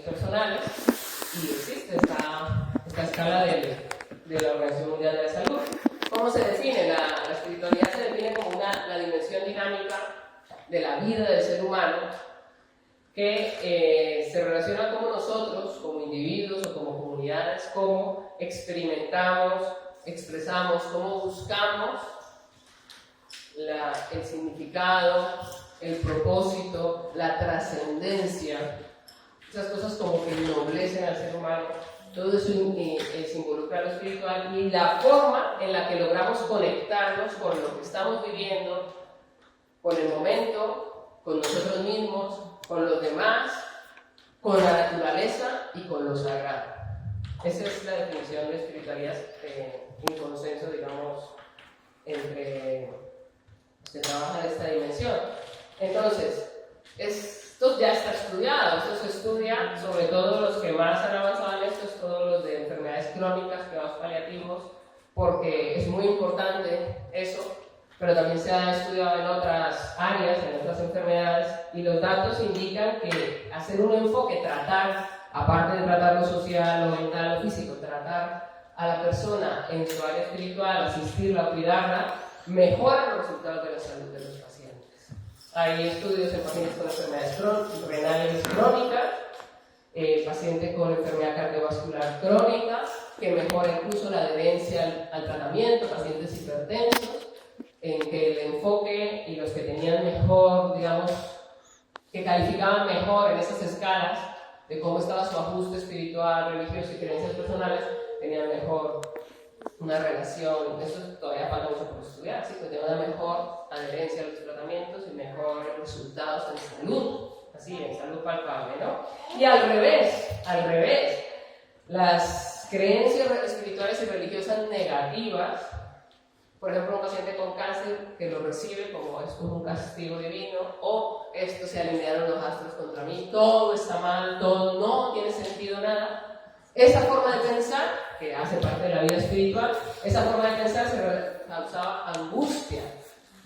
personales y existe esta escala de la Organización Mundial de la Salud. ¿Cómo se define? La espiritualidad se define como la dimensión dinámica de la vida del ser humano que se relaciona como nosotros, como individuos o como comunidades, cómo experimentamos, expresamos, cómo buscamos el significado, el propósito, la trascendencia, esas cosas como que ennoblecen al ser humano. Todo eso se involucra a lo espiritual y la forma en la que logramos conectarnos con lo que estamos viviendo, con el momento, con nosotros mismos, con los demás, con la naturaleza y con lo sagrado. Esa es la definición de espiritualidad en consenso, digamos, entre se trabaja en esta dimensión. Entonces, esto ya está estudiado, esto se estudia, sobre todo los que más han avanzado en esto, todos los de enfermedades crónicas, cuidados paliativos, porque es muy importante eso, pero también se ha estudiado en otras áreas, en otras enfermedades, y los datos indican que hacer un enfoque, tratar, aparte de tratar lo social, lo mental, lo físico, tratar a la persona en su área espiritual, asistirla, cuidarla, mejora los resultados de la salud de los pacientes. Hay estudios en pacientes con enfermedades renales crónicas, pacientes con enfermedad cardiovascular crónica, que mejora incluso la adherencia al tratamiento, pacientes hipertensos, en que el enfoque y los que tenían mejor, digamos, que calificaban mejor en esas escalas de cómo estaba su ajuste espiritual, religioso y creencias personales, tenían mejor una relación, eso todavía falta mucho por estudiar, ¿sí? Pues tiene una mejor adherencia a los tratamientos y mejores resultados en salud, así, en salud palpable, ¿no? Y al revés, las creencias espirituales y religiosas negativas, por ejemplo, un paciente con cáncer que lo recibe como esto es un castigo divino, o esto se alinearon los astros contra mí, todo está mal, todo no tiene sentido nada. Esa forma de pensar, que hace parte de la vida espiritual, esa forma de pensar se causaba angustia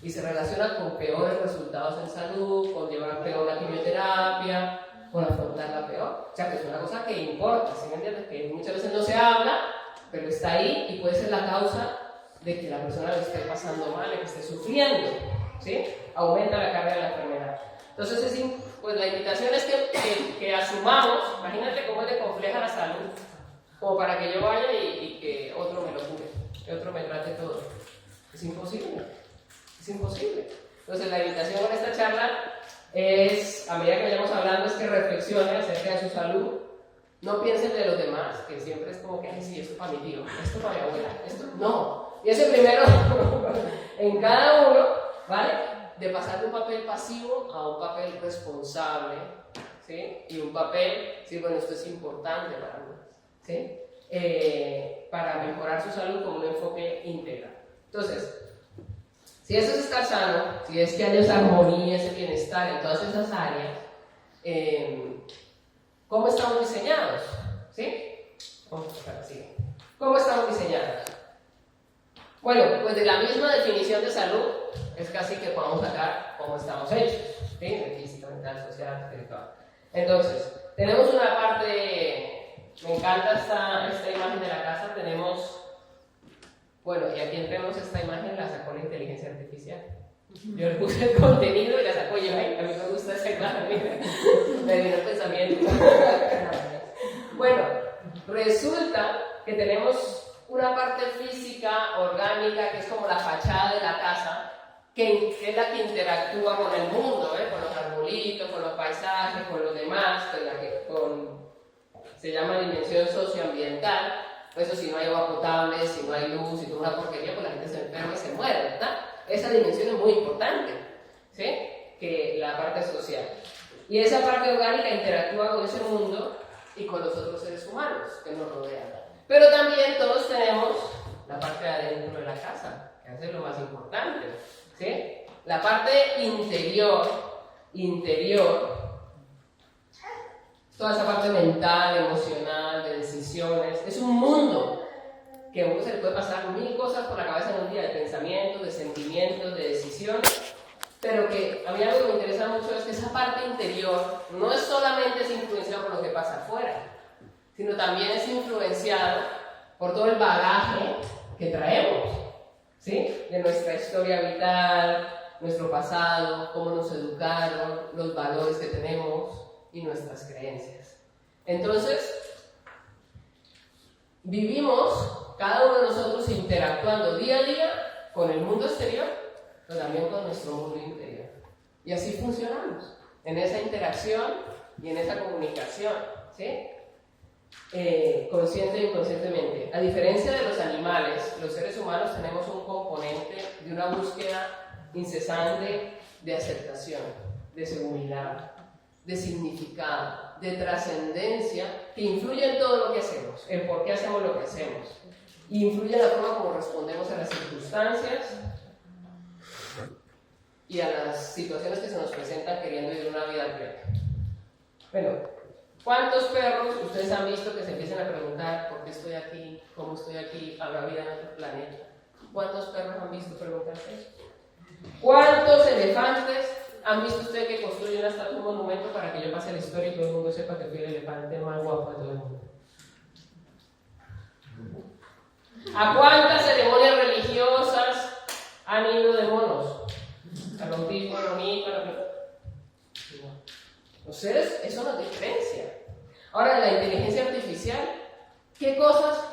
y se relaciona con peores resultados en salud, con llevar peor la quimioterapia, con afrontarla peor. O sea, que es una cosa que importa, ¿sí me entiendes? Que muchas veces no se habla, pero está ahí y puede ser la causa de que la persona lo esté pasando mal, que esté sufriendo, ¿sí? Aumenta la carga de la enfermedad. Entonces, pues la invitación es que asumamos, imagínate cómo es de compleja la salud, como para que yo vaya y que otro me lo cure, que otro me trate todo. Es imposible, es imposible. Entonces, la invitación en esta charla es, a medida que vayamos hablando, es que reflexionen acerca de su salud. No piensen de los demás, que siempre es como que, ay, sí, esto para mi tío, esto para mi abuela, esto no. Y ese primero, en cada uno, ¿vale? De pasar de un papel pasivo a un papel responsable, ¿sí? Y un papel, sí, bueno, esto es importante para mí, ¿sí? Para mejorar su salud con un enfoque integral. Entonces, si eso es estar sano, si es que hay esa armonía, ese bienestar en todas esas áreas, ¿cómo estamos diseñados? ¿Sí? Vamos a buscar así. ¿Cómo estamos diseñados? Bueno, pues de la misma definición de salud es casi que podemos sacar cómo estamos hechos, ¿sí? Física, mental, social, espiritual. Entonces, tenemos una parte, me encanta esta imagen de la casa, tenemos, bueno, y aquí tenemos esta imagen, la sacó la inteligencia artificial. Yo le puse el contenido y la sacó yo, a mí me gusta esa imagen, mira, me vino el pensamiento. Bueno, resulta que tenemos una parte física, orgánica, que es como la fachada de la casa, que es la que interactúa con el mundo, con los arbolitos, con los paisajes, con los demás, se llama dimensión socioambiental. Eso, si no hay agua potable, si no hay luz, si no hay una porquería, pues la gente se enferma y se muere, ¿verdad? Esa dimensión es muy importante, ¿sí? Que la parte social. Y esa parte orgánica interactúa con ese mundo y con los otros seres humanos que nos rodean. Pero también todos tenemos la parte de adentro de la casa, que es lo más importante, ¿sí? La parte interior, toda esa parte mental, emocional, de decisiones, es un mundo que a uno se le puede pasar mil cosas por la cabeza en un día, de pensamientos, de sentimientos, de decisiones, pero que a mí algo que me interesa mucho es que esa parte interior no es solamente influenciado por lo que pasa afuera, sino también es influenciado por todo el bagaje que traemos, ¿sí? De nuestra historia vital, nuestro pasado, cómo nos educaron, los valores que tenemos y nuestras creencias. Entonces, vivimos cada uno de nosotros interactuando día a día con el mundo exterior, pero también con nuestro mundo interior. Y así funcionamos, en esa interacción y en esa comunicación, ¿sí? Consciente e inconscientemente. A diferencia de los animales, los seres humanos tenemos un componente de una búsqueda incesante de aceptación, de seguridad, de significado, de trascendencia, que influye en todo lo que hacemos, en por qué hacemos lo que hacemos, y influye en la forma como respondemos a las circunstancias y a las situaciones que se nos presentan queriendo vivir una vida plena. Bueno, ¿cuántos perros ustedes han visto que se empiezan a preguntar por qué estoy aquí, cómo estoy aquí, habrá vida en otro planeta? ¿Cuántos perros han visto preguntarse eso? ¿Cuántos elefantes han visto ustedes que construyen una estatua, un monumento para que yo pase la historia y todo el mundo sepa que fui el elefante más guapo de todo el mundo? ¿A cuántas ceremonias religiosas han ido de monos? Al bautismo, al bonito, Ustedes, eso nos diferencia. Ahora, la inteligencia artificial, ¿qué cosas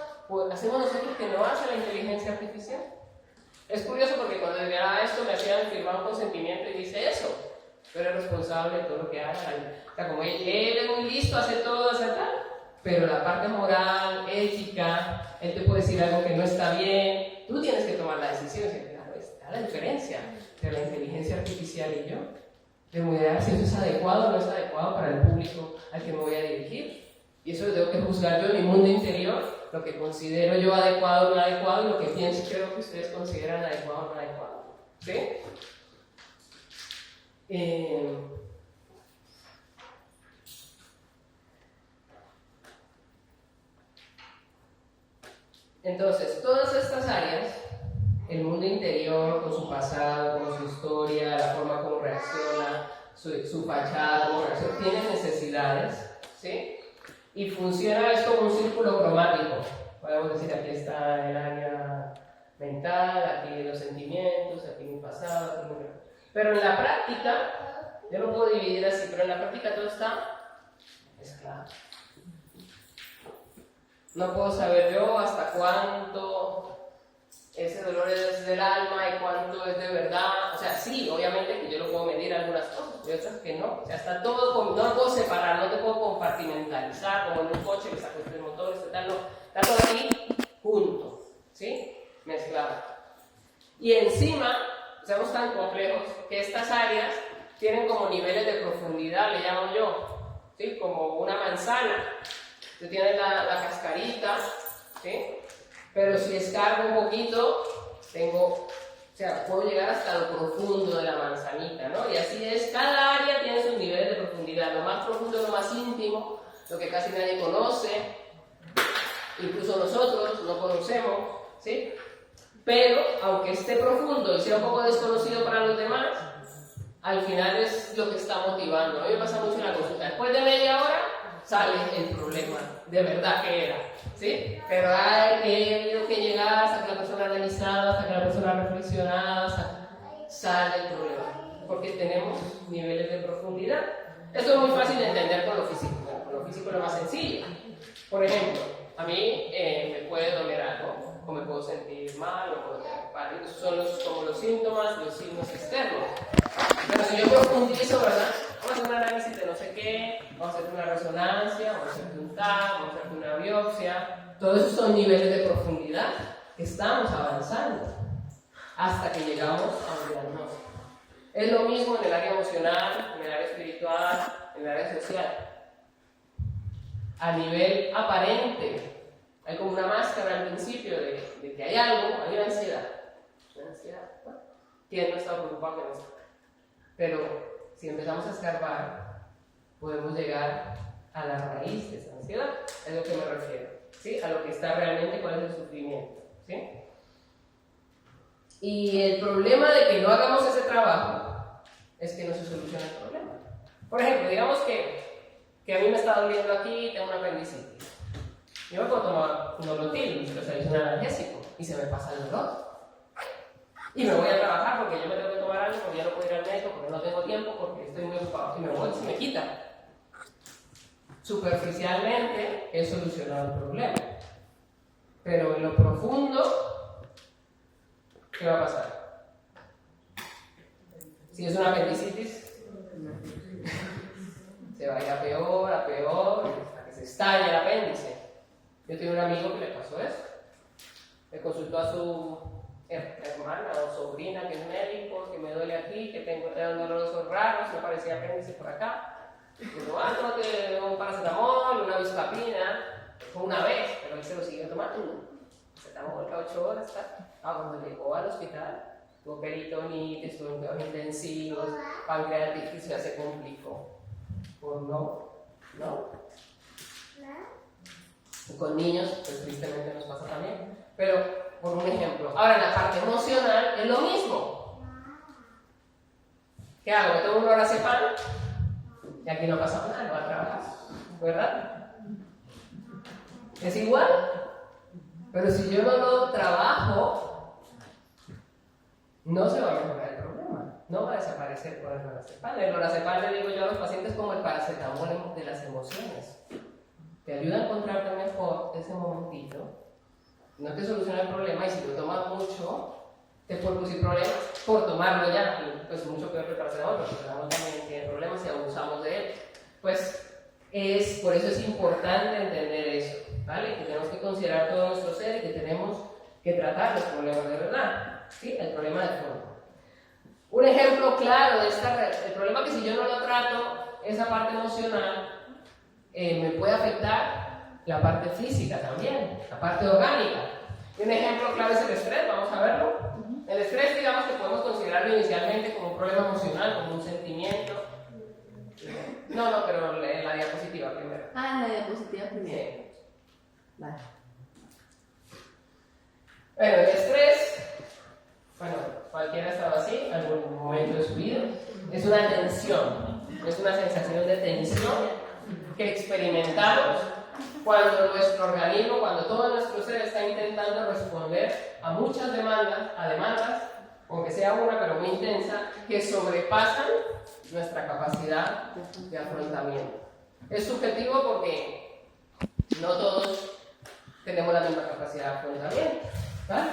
hacemos nosotros que no hace la inteligencia artificial? Es curioso porque cuando llegaba esto me hacían firmar un consentimiento y dice eso, pero es responsable de todo lo que haga. O sea, como él es muy listo, hace todo, hace tal, pero la parte moral, ética, él te puede decir algo que no está bien, tú tienes que tomar la decisión. Claro, está la diferencia entre la inteligencia artificial y yo. De mirar si eso es adecuado o no es adecuado para el público al que me voy a dirigir. Y eso lo tengo que juzgar yo en mi mundo interior, lo que considero yo adecuado o no adecuado, y lo que pienso y creo que ustedes consideran adecuado o no adecuado. ¿Sí? Entonces, todas estas áreas, el mundo interior, con su pasado, con su historia, la forma como reacciona, su fachada, cómo reacciona, tiene necesidades, ¿sí? Y funciona, es como un círculo cromático. Podemos decir, aquí está el área mental, aquí los sentimientos, aquí mi pasado, aquí mi... Pero en la práctica, yo lo puedo dividir así, pero en la práctica todo está mezclado. No puedo saber yo hasta cuánto ese dolor es del alma y cuánto es de verdad. O sea, sí, obviamente que yo lo puedo medir algunas cosas, y otras que no. O sea, está todo, no lo puedo separar, no te puedo compartimentalizar como en un coche que saca el motor, tal, no. Está todo aquí junto, ¿sí? Mezclado. Y encima, somos tan complejos que estas áreas tienen como niveles de profundidad, le llamo yo, ¿sí? Como una manzana. Tú tienes la cascarita, ¿sí? Pero si escarbo un poquito, puedo llegar hasta lo profundo de la manzanita, ¿no? Y así es, cada área tiene sus niveles de profundidad, lo más profundo, lo más íntimo, lo que casi nadie conoce, incluso nosotros no conocemos, ¿sí? Pero, aunque esté profundo y sea un poco desconocido para los demás, al final es lo que está motivando. A mí me pasa mucho en la consulta, después de media hora sale el problema, de verdad que era, ¿sí? Pero hay que llegar hasta que la persona ha analizado, hasta que la persona ha reflexionado, sale el problema, porque tenemos niveles de profundidad. Esto es muy fácil de entender con lo físico. Bueno, con lo físico es lo más sencillo. Por ejemplo, a mí me puede doler algo, o me puedo sentir mal, o puedo tener pánico. Esos son como los síntomas, los signos externos. Pero si yo profundizo, ¿verdad? Vamos a hacer un análisis de no sé qué, vamos a hacer una resonancia, vamos a hacer un TAC, vamos a hacer una biopsia. Todos esos son niveles de profundidad que estamos avanzando hasta que llegamos a un diagnóstico. Es lo mismo en el área emocional, en el área espiritual, en el área social. A nivel aparente, hay como una máscara al principio de que hay algo, hay una ansiedad. Una ansiedad, ¿no? ¿Quién no está preocupado con esto? Pero si empezamos a escarbar, podemos llegar a la raíz de esa ansiedad, es a lo que me refiero, ¿sí? A lo que está realmente, cuál es el sufrimiento, ¿sí? Y el problema de que no hagamos ese trabajo es que no se soluciona el problema. Por ejemplo, digamos que a mí me está doliendo aquí, tengo una apendicitis. Yo me puedo tomar un Nolotil, que es un analgésico, y se me pasa el dolor. Y me voy a trabajar porque yo me tengo que tomar algo, porque ya no puedo ir al médico, porque no tengo tiempo, porque estoy muy ocupado. Y me voy y se me quita. Superficialmente he solucionado el problema. Pero en lo profundo, ¿qué va a pasar? Si es una apendicitis, se va a ir a peor, hasta que se estalle el apéndice. Yo tengo un amigo que le pasó eso. Le consultó a su hermana o sobrina que es médico, que me duele aquí, que tengo dolores raros, me parecía apéndice por acá. Digo, tómate un paracetamol, una viscapina, fue una vez, pero él se lo siguió tomando. Paracetamol cada 8 horas, está. Cuando llegó al hospital, tuvo peritonitis, tuvo cuidados intensivos, pancreatitis, ya se complicó. Pues no. Y con niños, pues tristemente nos pasa también. Pero, por un ejemplo, ahora en la parte emocional es lo mismo. ¿Qué hago? Me tomo un lorazepam y aquí no ha pasado nada, no va a trabajar, ¿verdad? Es igual. Pero si yo no lo trabajo, no se va a mejorar el problema. No va a desaparecer con el lorazepam. El lorazepam, le digo yo a los pacientes, como el paracetamol de las emociones. Te ayuda a encontrarte mejor ese momentito. No te soluciona el problema, y si lo tomas mucho, te puede producir problemas por tomarlo ya. Y pues mucho peor que el paracetamol, porque el paracetamol también tiene problemas si abusamos de él. Pues por eso es importante entender eso, ¿vale? Que tenemos que considerar todo nuestro ser y que tenemos que tratar los problemas de verdad, ¿sí? El problema de fondo. Un ejemplo claro de el problema que si yo no lo trato, esa parte emocional, me puede afectar la parte física también, la parte orgánica. Y un ejemplo claro es el estrés, vamos a verlo. El estrés, digamos que podemos considerarlo inicialmente como un problema emocional, como un sentimiento. No, pero la diapositiva primero. La diapositiva primero. Sí. Vale. Bueno, el estrés, cualquiera ha estado así, en algún momento de su vida, es una tensión, es una sensación de tensión que experimentamos cuando nuestro organismo, cuando todo nuestro ser está intentando responder a muchas demandas, aunque sea una pero muy intensa, que sobrepasan nuestra capacidad de afrontamiento. Es subjetivo porque no todos tenemos la misma capacidad de afrontamiento, ¿vale?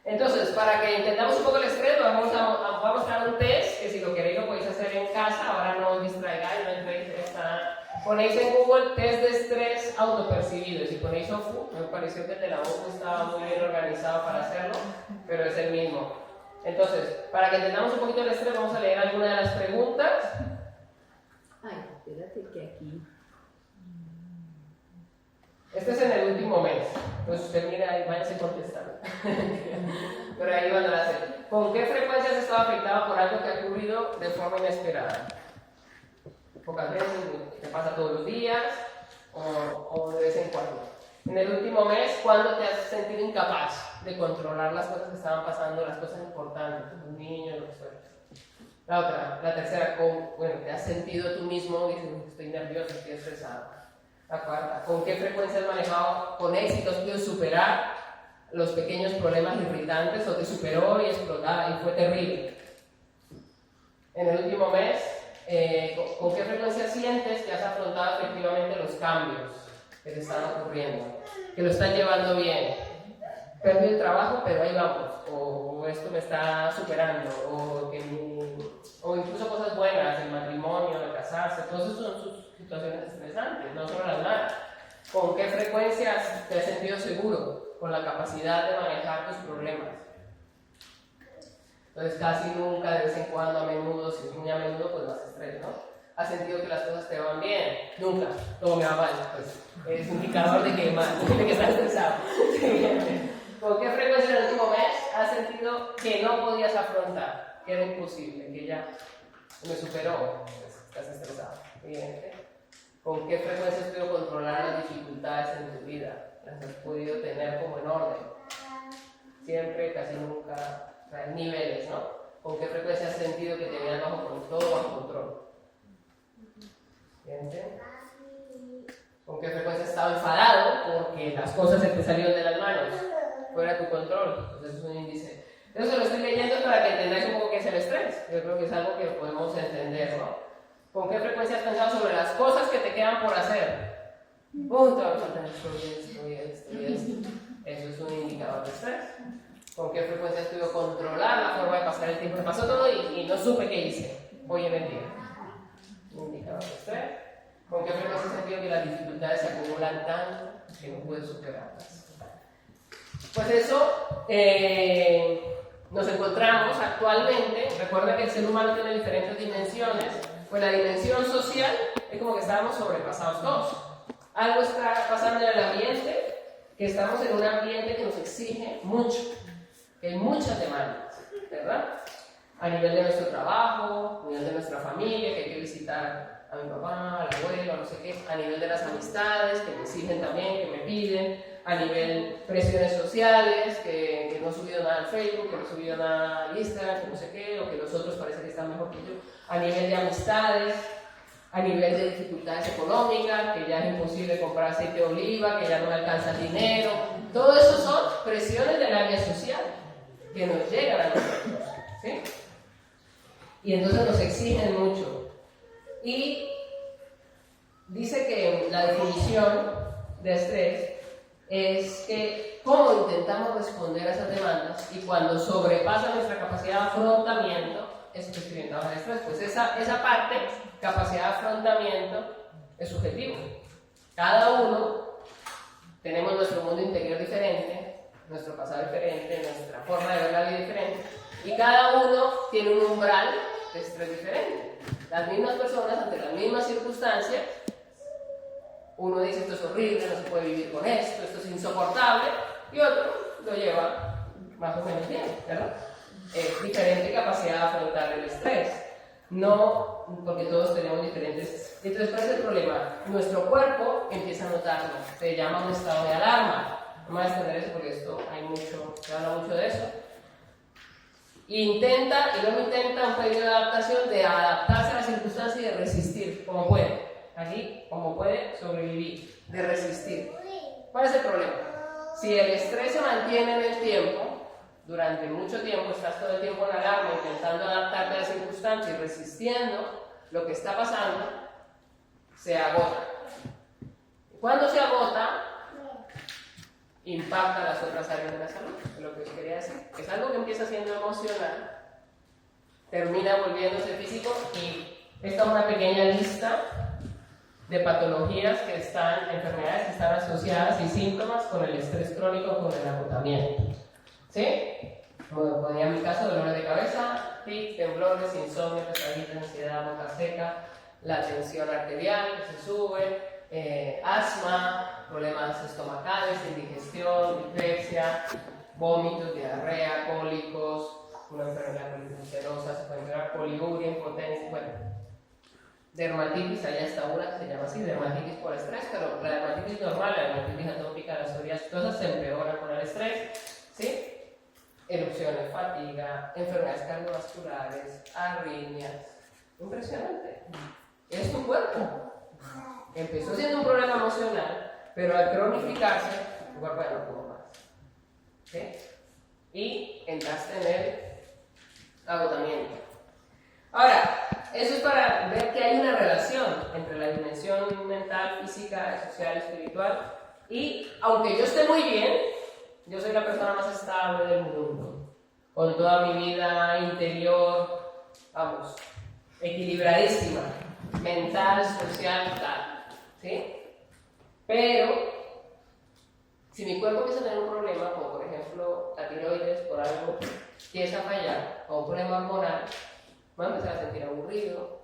Entonces, para que entendamos un poco el estrés, vamos a mostrar un test que si lo queréis lo podéis hacer en casa. Ahora no os distraigáis, no entréis en esta... Ponéis en Google test de estrés autopercibido, y si ponéis OFU, me pareció que el de la OFU estaba muy bien organizado para hacerlo, pero es el mismo. Entonces, para que entendamos un poquito el estrés, vamos a leer algunas de las preguntas. Espérate que aquí... Este es en el último mes, entonces usted mira ahí, váyase contestando. Pero ahí van a hacer. ¿Con qué frecuencia has estado afectado por algo que ha ocurrido de forma inesperada? Pocas veces, te pasa todos los días o de vez en cuando. En el último mes, ¿cuándo te has sentido incapaz de controlar las cosas que estaban pasando, las cosas importantes, los niños, lo que sea? La tercera, ¿te has sentido tú mismo y dices, estoy nervioso, estoy estresado? La cuarta, ¿con qué frecuencia has manejado con éxito, has podido superar los pequeños problemas irritantes o te superó y explotaba y fue terrible? En el último mes, ¿con qué frecuencia sientes que has afrontado efectivamente los cambios que te están ocurriendo? Que lo están llevando bien. Perdí el trabajo, pero ahí vamos. O esto me está superando. O incluso cosas buenas, el matrimonio, el casarse. Todas esas son sus situaciones estresantes, no solo las malas. ¿Con qué frecuencia te has sentido seguro con la capacidad de manejar tus problemas? Entonces casi nunca, de vez en cuando, a menudo, si es muy a menudo, pues más estrés, ¿no? ¿Has sentido que las cosas te van bien? Nunca. Todo me va mal, pues es un indicador de que estás estresado. ¿Con qué frecuencia en el último mes has sentido que no podías afrontar, que era imposible, que ya me superó? Pues estás estresado, evidente. ¿Con qué frecuencia has podido controlar las dificultades en tu vida? ¿Las has podido tener como en orden? Siempre, casi nunca. Hay niveles, ¿no? ¿Con qué frecuencia has sentido que tenías todo bajo control? ¿Entiendes? ¿Con qué frecuencia has estado enfadado porque las cosas se te salieron de las manos? Fuera de tu control. Entonces es un índice. Eso lo estoy leyendo para que entendáis un poco qué es el estrés. Yo creo que es algo que podemos entender, ¿no? ¿Con qué frecuencia has pensado sobre las cosas que te quedan por hacer? Te va a faltar esto y esto. Eso es un indicador de estrés. ¿Con qué frecuencia has podido controlar la forma de pasar el tiempo? Me pasó todo y no supe qué hice. Hoy en el día. Un indicador de estrés. ¿Con qué frecuencia has sentido que las dificultades se acumulan tanto que no puedes superarlas? Pues eso nos encontramos actualmente. Recuerda que el ser humano tiene diferentes dimensiones. Pues la dimensión social es como que estábamos sobrepasados todos. Algo está pasando en el ambiente, que estamos en un ambiente que nos exige mucho, que hay muchas demandas, ¿verdad? A nivel de nuestro trabajo, a nivel de nuestra familia, que hay que visitar a mi papá, al abuelo, no sé qué, a nivel de las amistades, que me exigen también, que me piden, a nivel presiones sociales, que no he subido nada al Facebook, que no he subido nada al Instagram, que no sé qué, o que los otros parece que están mejor que yo, a nivel de amistades, a nivel de dificultades económicas, que ya es imposible comprar aceite de oliva, que ya no me alcanza el dinero. Todo eso son presiones del área social que nos llegan a nosotros, ¿sí? Y entonces nos exigen mucho. Y dice que la definición de estrés es que cómo intentamos responder a esas demandas y cuando sobrepasa nuestra capacidad de afrontamiento, eso es experimentado el estrés. Pues esa parte, capacidad de afrontamiento, es subjetivo. Cada uno tenemos nuestro mundo interior diferente, nuestro pasado diferente, nuestra forma de ver la vida diferente, y cada uno tiene un umbral de estrés diferente. Las mismas personas, ante las mismas circunstancias, uno dice esto es horrible, no se puede vivir con esto es insoportable, y otro lo lleva más o menos bien, ¿verdad? Diferente capacidad de afrontar el estrés. No, porque todos tenemos diferentes. Entonces, ¿cuál es el problema? Nuestro cuerpo empieza a notarlo. Se llama un estado de alarma. No me voy a extender eso porque se habla mucho de eso. Intenta un periodo de adaptación, de adaptarse a las circunstancias y de resistir, como puede. Aquí, como puede, sobrevivir, de resistir. ¿Cuál es el problema? Si el estrés se mantiene en el tiempo, durante mucho tiempo, estás todo el tiempo en alarma, intentando adaptarte a las circunstancias y resistiendo lo que está pasando, se agota. Cuando se agota, impacta las otras áreas de la salud, es lo que os quería decir. Es algo que empieza siendo emocional, termina volviéndose físico, y esta es una pequeña lista de patologías enfermedades que están asociadas y síntomas con el estrés crónico, con el agotamiento. ¿Sí? Como ponía en mi caso, dolores de cabeza, tics, temblores, insomnio, pesadillas, ansiedad, boca seca, la tensión arterial que se sube, asma, problemas estomacales, indigestión, dispepsia, vómitos, diarrea, cólicos, una enfermedad ulcerosa, se puede enfermar poliuria, impotencia, bueno. Dermatitis, hay hasta una que se llama así, dermatitis por estrés, pero la dermatitis normal, la dermatitis atópica, las psoriasis, se empeoran con el estrés, ¿sí? Erupciones, fatiga, enfermedades cardiovasculares, arritmias. Impresionante. Es tu cuerpo. Empezó siendo un problema emocional, pero al cronificarse, tu cuerpo ya no pudo más. ¿Sí? Y entraste en el agotamiento. Ahora, eso es para ver que hay una relación entre la dimensión mental, física, social, espiritual, y aunque yo esté muy bien, yo soy la persona más estable del mundo, con toda mi vida interior, vamos, equilibradísima, mental, social, tal, ¿sí? Pero, si mi cuerpo empieza a tener un problema, como por ejemplo la tiroides, por algo, empieza a fallar, o un problema hormonal, voy a empezar a sentir aburrido,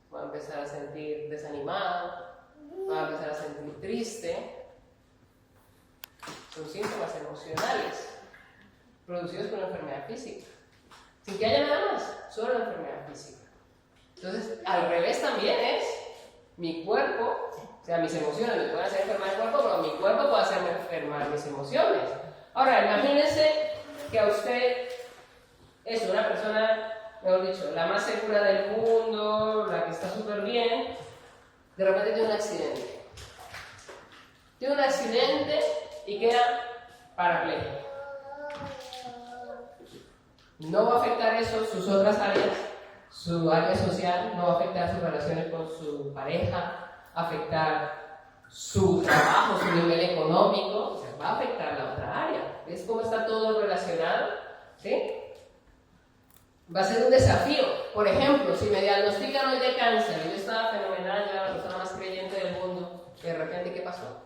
voy a empezar a sentir desanimado, voy a empezar a sentir triste. Son síntomas emocionales producidos por una enfermedad física, sin que haya nada más, solo la enfermedad física. Entonces, al revés también es mi cuerpo, o sea, mis emociones me pueden hacer enfermar el cuerpo, pero mi cuerpo puede hacerme enfermar mis emociones. Ahora, imagínense que a usted es una persona mejor dicho, la más segura del mundo, la que está súper bien, de repente tiene un accidente. Tiene un accidente y queda parapléjico. No va a afectar eso sus otras áreas, su área social, no va a afectar sus relaciones con su pareja, afectar su trabajo, su nivel económico, o sea, va a afectar la otra área. ¿Ves cómo está todo relacionado? ¿Sí? Va a ser un desafío. Por ejemplo, si me diagnostican hoy de cáncer, yo estaba fenomenal, yo era la persona más creyente del mundo, y de repente, ¿qué pasó?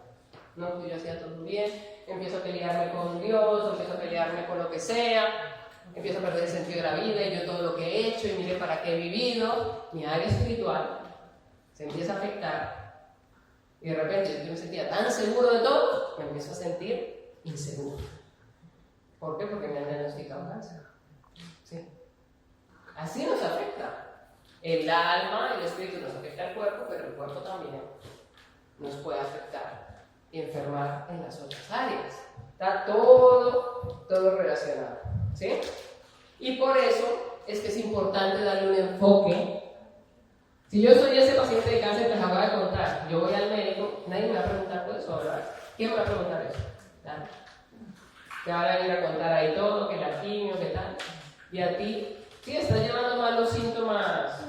No, que yo hacía todo bien, empiezo a pelearme con Dios, empiezo a pelearme con lo que sea, empiezo a perder el sentido de la vida, y yo todo lo que he hecho, y mire para qué he vivido, mi área espiritual se empieza a afectar, y de repente yo me sentía tan seguro de todo, me empiezo a sentir inseguro. ¿Por qué? Porque me han diagnosticado cáncer. ¿Sí? Así nos afecta. El alma, el espíritu nos afecta al cuerpo, pero el cuerpo también nos puede afectar y enfermar en las otras áreas. Está todo relacionado. ¿Sí? Y por eso es que es importante darle un enfoque. Si yo soy ese paciente de cáncer que les acabo de contar, yo voy al médico, nadie me va a preguntar por eso, ¿verdad? ¿Quién me va a preguntar eso? ¿Verdad? Te van a venir a contar ahí todo, que la quimio, que tal. Y a ti, sí, estás llevando mal los síntomas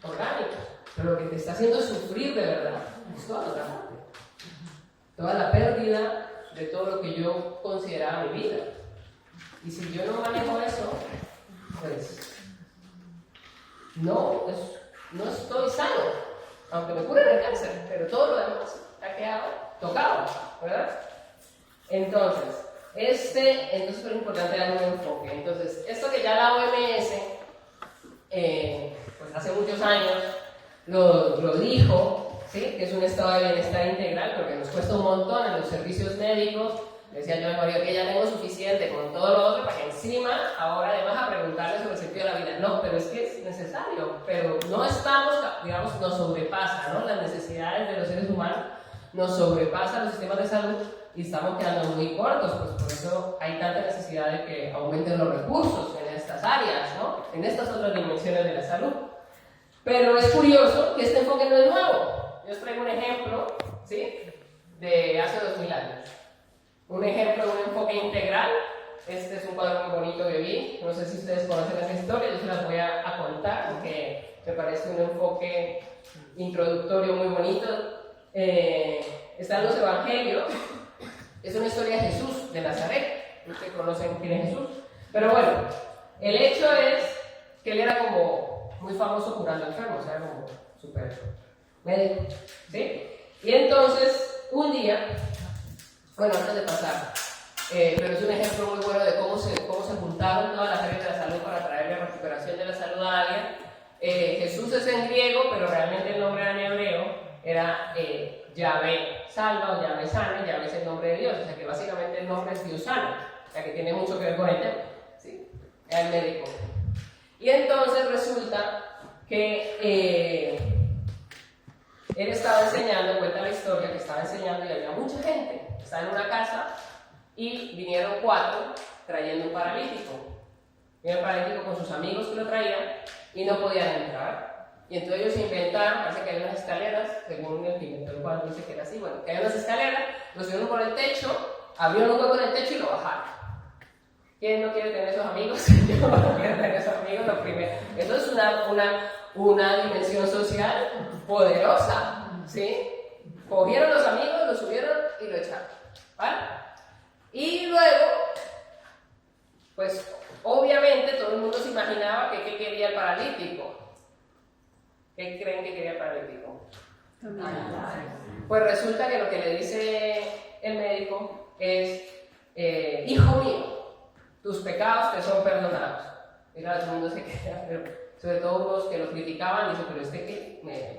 orgánicos, pero lo que te está haciendo sufrir de verdad es toda la otra parte. Toda la pérdida de todo lo que yo consideraba mi vida. Y si yo no manejo eso, pues no estoy sano, aunque me curen el cáncer, pero todo lo demás ha quedado tocado, ¿verdad? Entonces es súper importante darle un enfoque. Entonces, esto que ya la OMS, pues hace muchos años, lo dijo, ¿sí? Que es un estado de bienestar integral, porque nos cuesta un montón en los servicios médicos. Decía yo a mi marido que ya tengo suficiente con todo lo otro para que encima, ahora además a preguntarle sobre el sentido de la vida. No, pero es que es necesario, pero no estamos, digamos, nos sobrepasa, ¿no? Las necesidades de los seres humanos nos sobrepasan los sistemas de salud y estamos quedando muy cortos, pues por eso hay tanta necesidad de que aumenten los recursos en estas áreas, ¿no? En estas otras dimensiones de la salud. Pero es curioso que este enfoque no es nuevo. Yo os traigo un ejemplo, ¿sí? De hace 2000 años. Un ejemplo de un enfoque integral. Este es un cuadro muy bonito que vi. No sé si ustedes conocen esa historia, yo se las voy a contar porque me parece un enfoque introductorio muy bonito. Están los evangelios. Es una historia de Jesús de Nazaret. Ustedes conocen quién es Jesús. Pero bueno, el hecho es que él era como muy famoso curando enfermos, era como súper médico, ¿sí? Y entonces, un día, bueno, antes de pasar, pero es un ejemplo muy bueno de cómo se juntaron todas las áreas de la salud para traer la recuperación de la salud a alguien. Jesús es en griego, pero realmente el nombre era en hebreo, era Yahvé salva o Yahvé sana, Yahvé es el nombre de Dios, o sea que básicamente el nombre es Dios sana, o sea que tiene mucho que ver con el tema, ¿sí? Era el médico. Y entonces resulta que él estaba enseñando, cuenta la historia, que estaba enseñando y había mucha gente, estaba en una casa y vinieron 4 trayendo un paralítico. Vino el paralítico con sus amigos que lo traían y no podían entrar. Y entonces ellos inventaron, parece que hay unas escaleras, según el que inventó el cuadro dice que era así, bueno, que hay unas escaleras, lo subieron por el techo, abrieron un hueco en el techo y lo bajaron. ¿Quién no quiere tener esos amigos? Yo no quiero tener esos amigos, lo primero. Eso es una dimensión social poderosa, ¿sí? Cogieron los amigos, lo subieron y lo echaron, ¿vale? Y luego, pues, obviamente todo el mundo se imaginaba que qué quería el paralítico. ¿Qué creen que quería el paralítico? Pues resulta que lo que le dice el médico es, hijo mío, tus pecados te son perdonados. Y claro, todo el mundo se queda, pero sobre todo los que lo criticaban, dice,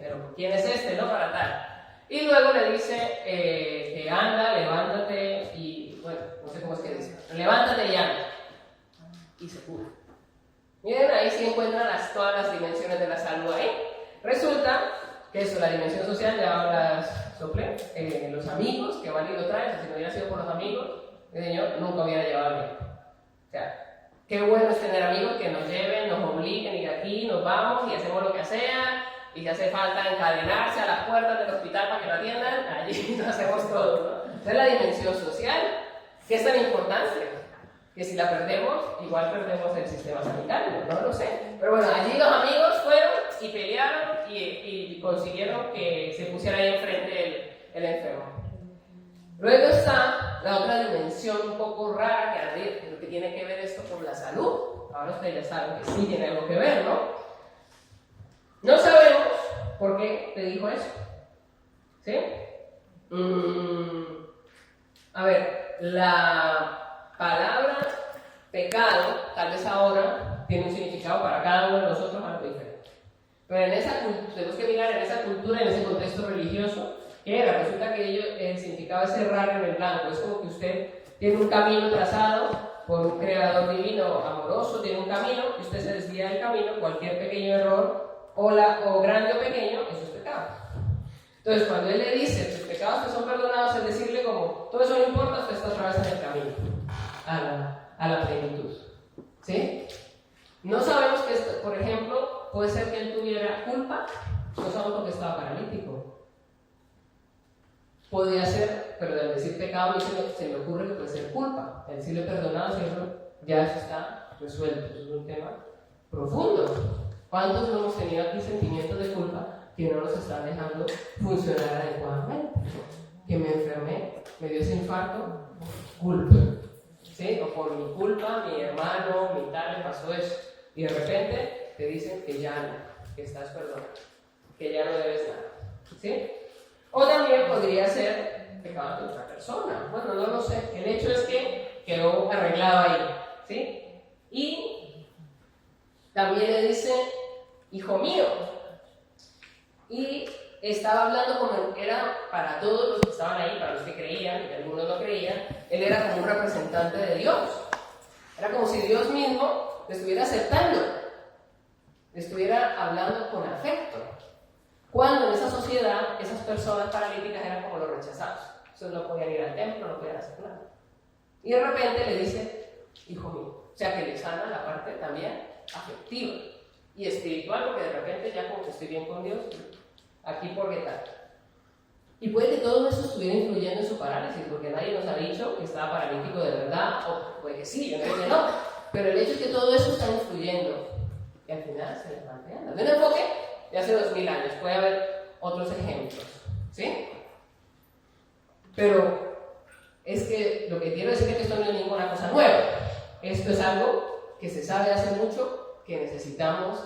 pero ¿quién es este, no? Para tal. Y luego le dice que anda, levántate y, bueno, no sé cómo es que dice, levántate y anda. Y se cura. Miren, ahí se encuentran todas las dimensiones de la salud ahí. Resulta que eso, la dimensión social, ya hablas sople, los amigos que van y lo traen, si no hubiera sido por los amigos, el Señor nunca hubiera llevado al médico. O sea, Qué bueno es tener amigos que nos lleven, nos obliguen y aquí nos vamos y hacemos lo que sea. Y si hace falta encadenarse a las puertas del hospital para que lo atiendan, allí lo hacemos todo, ¿no? Esa es la dimensión social, que es tan importante, que si la perdemos, igual perdemos el sistema sanitario, no lo sé. Pero bueno, allí los amigos fueron y pelearon y consiguieron que se pusiera ahí enfrente el enfermo. Luego está la otra dimensión un poco rara, que tiene que ver esto con la salud. Ahora ustedes ya saben que sí tiene algo que ver, ¿no? No sabemos por qué te dijo eso. ¿Sí? A ver, la palabra pecado, tal vez ahora, tiene un significado para cada uno de nosotros algo diferente. Pero en esa tenemos que mirar en esa cultura, en ese contexto religioso, que era, resulta que el significado es errar en el blanco. Es como que usted tiene un camino trazado por un creador divino, amoroso, tiene un camino, y usted se desvía del camino, cualquier pequeño error, o grande o pequeño, eso es pecado. Entonces, cuando él le dice, tus pecados te son perdonados, es decirle como, todo eso no importa, usted está otra vez en el camino, a la plenitud. ¿Sí? No sabemos que, por ejemplo, puede ser que él tuviera culpa, no sabemos porque estaba paralítico. Podría ser, pero al decir pecado, a mí se me ocurre que puede ser culpa. El decirle perdonado, ¿cierto? Ya eso está resuelto. Eso es un tema profundo. ¿Cuántos no hemos tenido aquí sentimientos de culpa que no nos están dejando funcionar adecuadamente? Que me enfermé, me dio ese infarto, culpa. ¿Sí? O por mi culpa, mi hermano, mi tal, le pasó eso. Y de repente te dicen que ya no, que estás perdonado, que ya no debes nada. ¿Sí? O también podría ser pecado de otra persona. Bueno, no lo sé. El hecho es que quedó arreglado ahí. ¿Sí? Y también le dice, hijo mío. Y estaba hablando como era para todos los que estaban ahí, para los que creían, y algunos no creían, él era como un representante de Dios. Era como si Dios mismo le estuviera aceptando, le estuviera hablando con afecto. Cuando en esa sociedad, esas personas paralíticas eran como los rechazados. Entonces no podían ir al templo, no podían hacer nada. Y de repente le dice, hijo mío. O sea que le sana la parte también afectiva y espiritual, porque de repente ya como que estoy bien con Dios, aquí por qué tal. Y puede que todo eso estuviera influyendo en su parálisis, porque nadie nos ha dicho que estaba paralítico de verdad, o puede que sí, yo creo que no. Pero el hecho es que todo eso está influyendo. Y al final se levanta. De un enfoque de hace 2000 años, puede haber otros ejemplos, ¿sí? Pero es que lo que quiero decir es que esto no es ninguna cosa nueva. Esto es algo que se sabe hace mucho, que necesitamos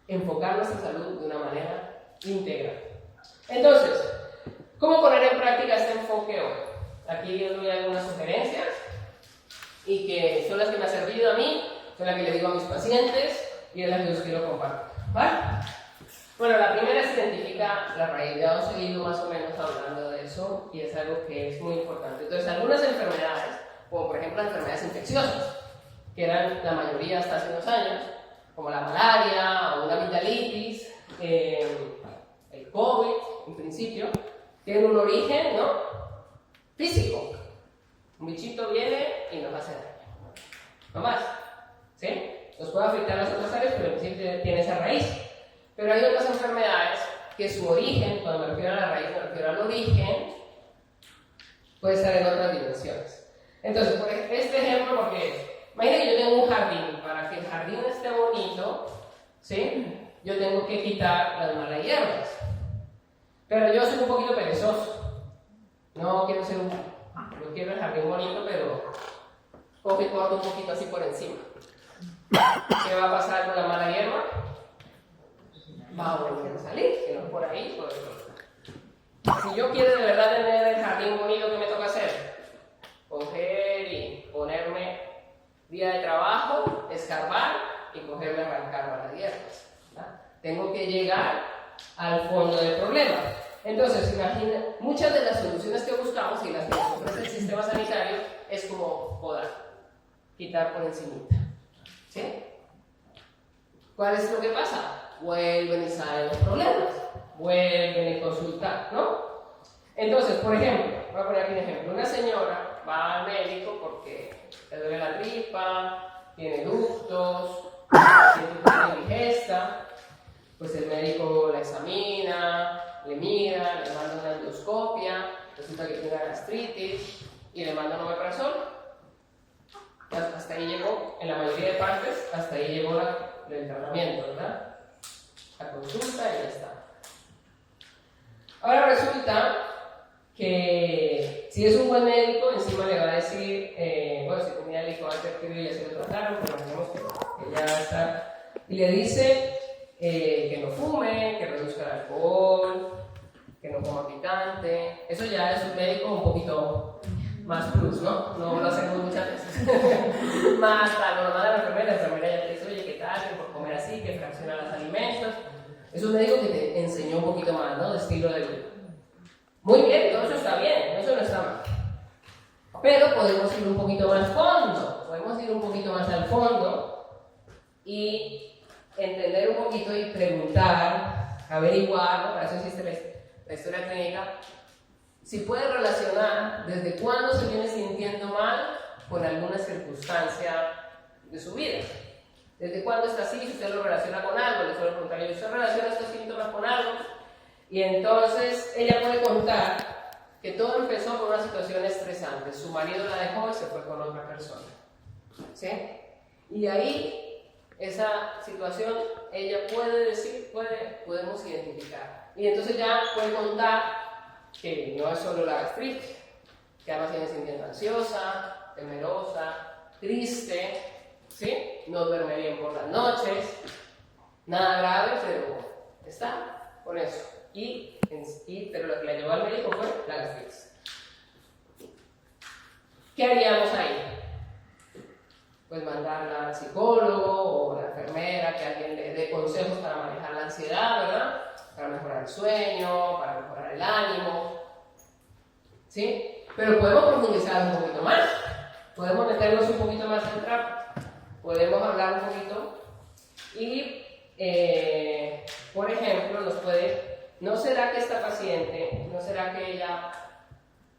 enfocar nuestra salud de una manera íntegra. Entonces, ¿cómo poner en práctica este enfoque hoy? Aquí les doy algunas sugerencias y que son las que me han servido a mí, son las que le digo a mis pacientes y es las que os quiero compartir. ¿Vale? Bueno, la primera es identificar la raíz. Ya os he ido más o menos hablando de eso y es algo que es muy importante. Entonces, algunas enfermedades, como por ejemplo las enfermedades infecciosas, que eran la mayoría hasta hace unos años, como la malaria o una amigdalitis, el COVID, en principio, tienen un origen, ¿no?, físico. Un bichito viene y nos hace daño. No más. ¿Sí? Nos puede afectar las otras áreas, pero en principio tiene esa raíz. Pero hay otras enfermedades que su origen, cuando me refiero a la raíz, me refiero al origen, puede estar en otras dimensiones. Entonces, por este ejemplo, porque imagínate que yo tengo un jardín. Para que el jardín esté bonito, ¿sí?, yo tengo que quitar las malas hierbas. Pero yo soy un poquito perezoso. No quiero ser yo quiero el jardín bonito, pero cojo y corto un poquito así por encima. ¿Qué va a pasar con la mala hierba? Va a volver a salir, que no es por ahí, por el otro. Si yo quiero de verdad tener el jardín bonito, ¿qué me toca hacer? Coger y ponerme día de trabajo, escarbar y cogerme a arrancar malas hierbas. Tengo que llegar al fondo del problema. Entonces, imagina, muchas de las soluciones que buscamos y las que nos ofrece el sistema sanitario es como podar, quitar por encimita. ¿Sí? ¿Cuál es lo que pasa? Vuelven y salen los problemas, vuelven y consultan, ¿no? Entonces, por ejemplo, voy a poner aquí un ejemplo. Una señora va al médico porque le duele la tripa, tiene ductos, tiene digesta, pues el médico la examina, le mira, le manda una endoscopia, resulta que tiene gastritis y le manda un omeprazol. Hasta ahí llegó, en la mayoría de partes, hasta ahí llegó el tratamiento, ¿verdad? La consulta y ya está. Ahora resulta que si es un buen médico, encima le va a decir, bueno, si tenía helicobacter ya se lo trataron, pero imaginemos que ya está, y le dice que no fume, que reduzca el alcohol, que no coma picante. Eso ya es un médico un poquito más plus, ¿no? No lo hacemos muchas veces. Más tal, lo manda a la enfermera ya te dice, oye, ¿qué tal? Que por comer así, que fracciona los alimentos. Es un médico que te enseñó un poquito más, ¿no? De estilo de vida. Muy bien, todo eso está bien, eso no está mal. Pero podemos ir un poquito más al fondo, podemos ir un poquito más al fondo y entender un poquito y preguntar, averiguar, ¿no? Para eso existe la historia clínica, si puede relacionar desde cuándo se viene sintiendo mal con alguna circunstancia de su vida. Desde cuándo está así, si usted lo relaciona con algo, le suelo preguntar, yo, ¿usted relaciona estos síntomas con algo? Y entonces ella puede contar que todo empezó con una situación estresante. Su marido la dejó y se fue con otra persona. ¿Sí? Y ahí, esa situación, ella puede decir, podemos identificar. Y entonces ya puede contar que no es solo la gastritis, que además viene sintiendo ansiosa, temerosa, triste, ¿sí? No duerme bien por las noches, nada grave, pero está con eso. Pero lo que la llevó al médico fue la gastritis. ¿Qué haríamos ahí? Pues mandarla al psicólogo o a la enfermera, que alguien le dé consejos para manejar la ansiedad, ¿verdad? Para mejorar el sueño, para mejorar el ánimo, ¿sí? Pero podemos profundizar un poquito más, podemos meternos un poquito más en el trapo, podemos hablar un poquito y, por ejemplo, ¿no será que esta paciente, no será que ella,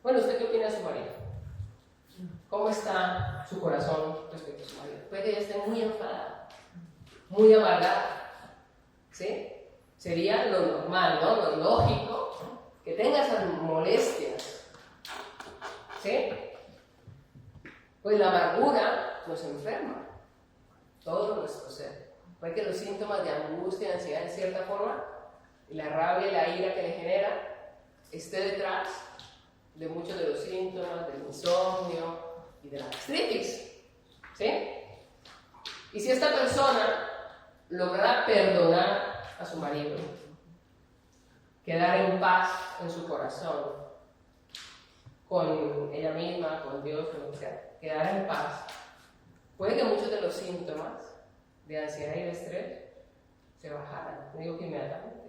bueno, ¿usted qué opina de su marido? ¿Cómo está su corazón respecto a su marido? Puede que ella esté muy enfadada, muy amargada, ¿sí? Sería lo normal, ¿no? Lo lógico, que tenga esas molestias, ¿sí? Pues la amargura nos enferma, todo nuestro ser. Puede que los síntomas de angustia, de ansiedad, en cierta forma, y la rabia y la ira que le genera, esté detrás de muchos de los síntomas del insomnio y de la gastritis, ¿sí? Y si esta persona lograra perdonar a su marido, quedar en paz en su corazón, con ella misma, con Dios, con lo que sea, quedar en paz, puede que muchos de los síntomas de ansiedad y de estrés se bajaran, no digo que inmediatamente,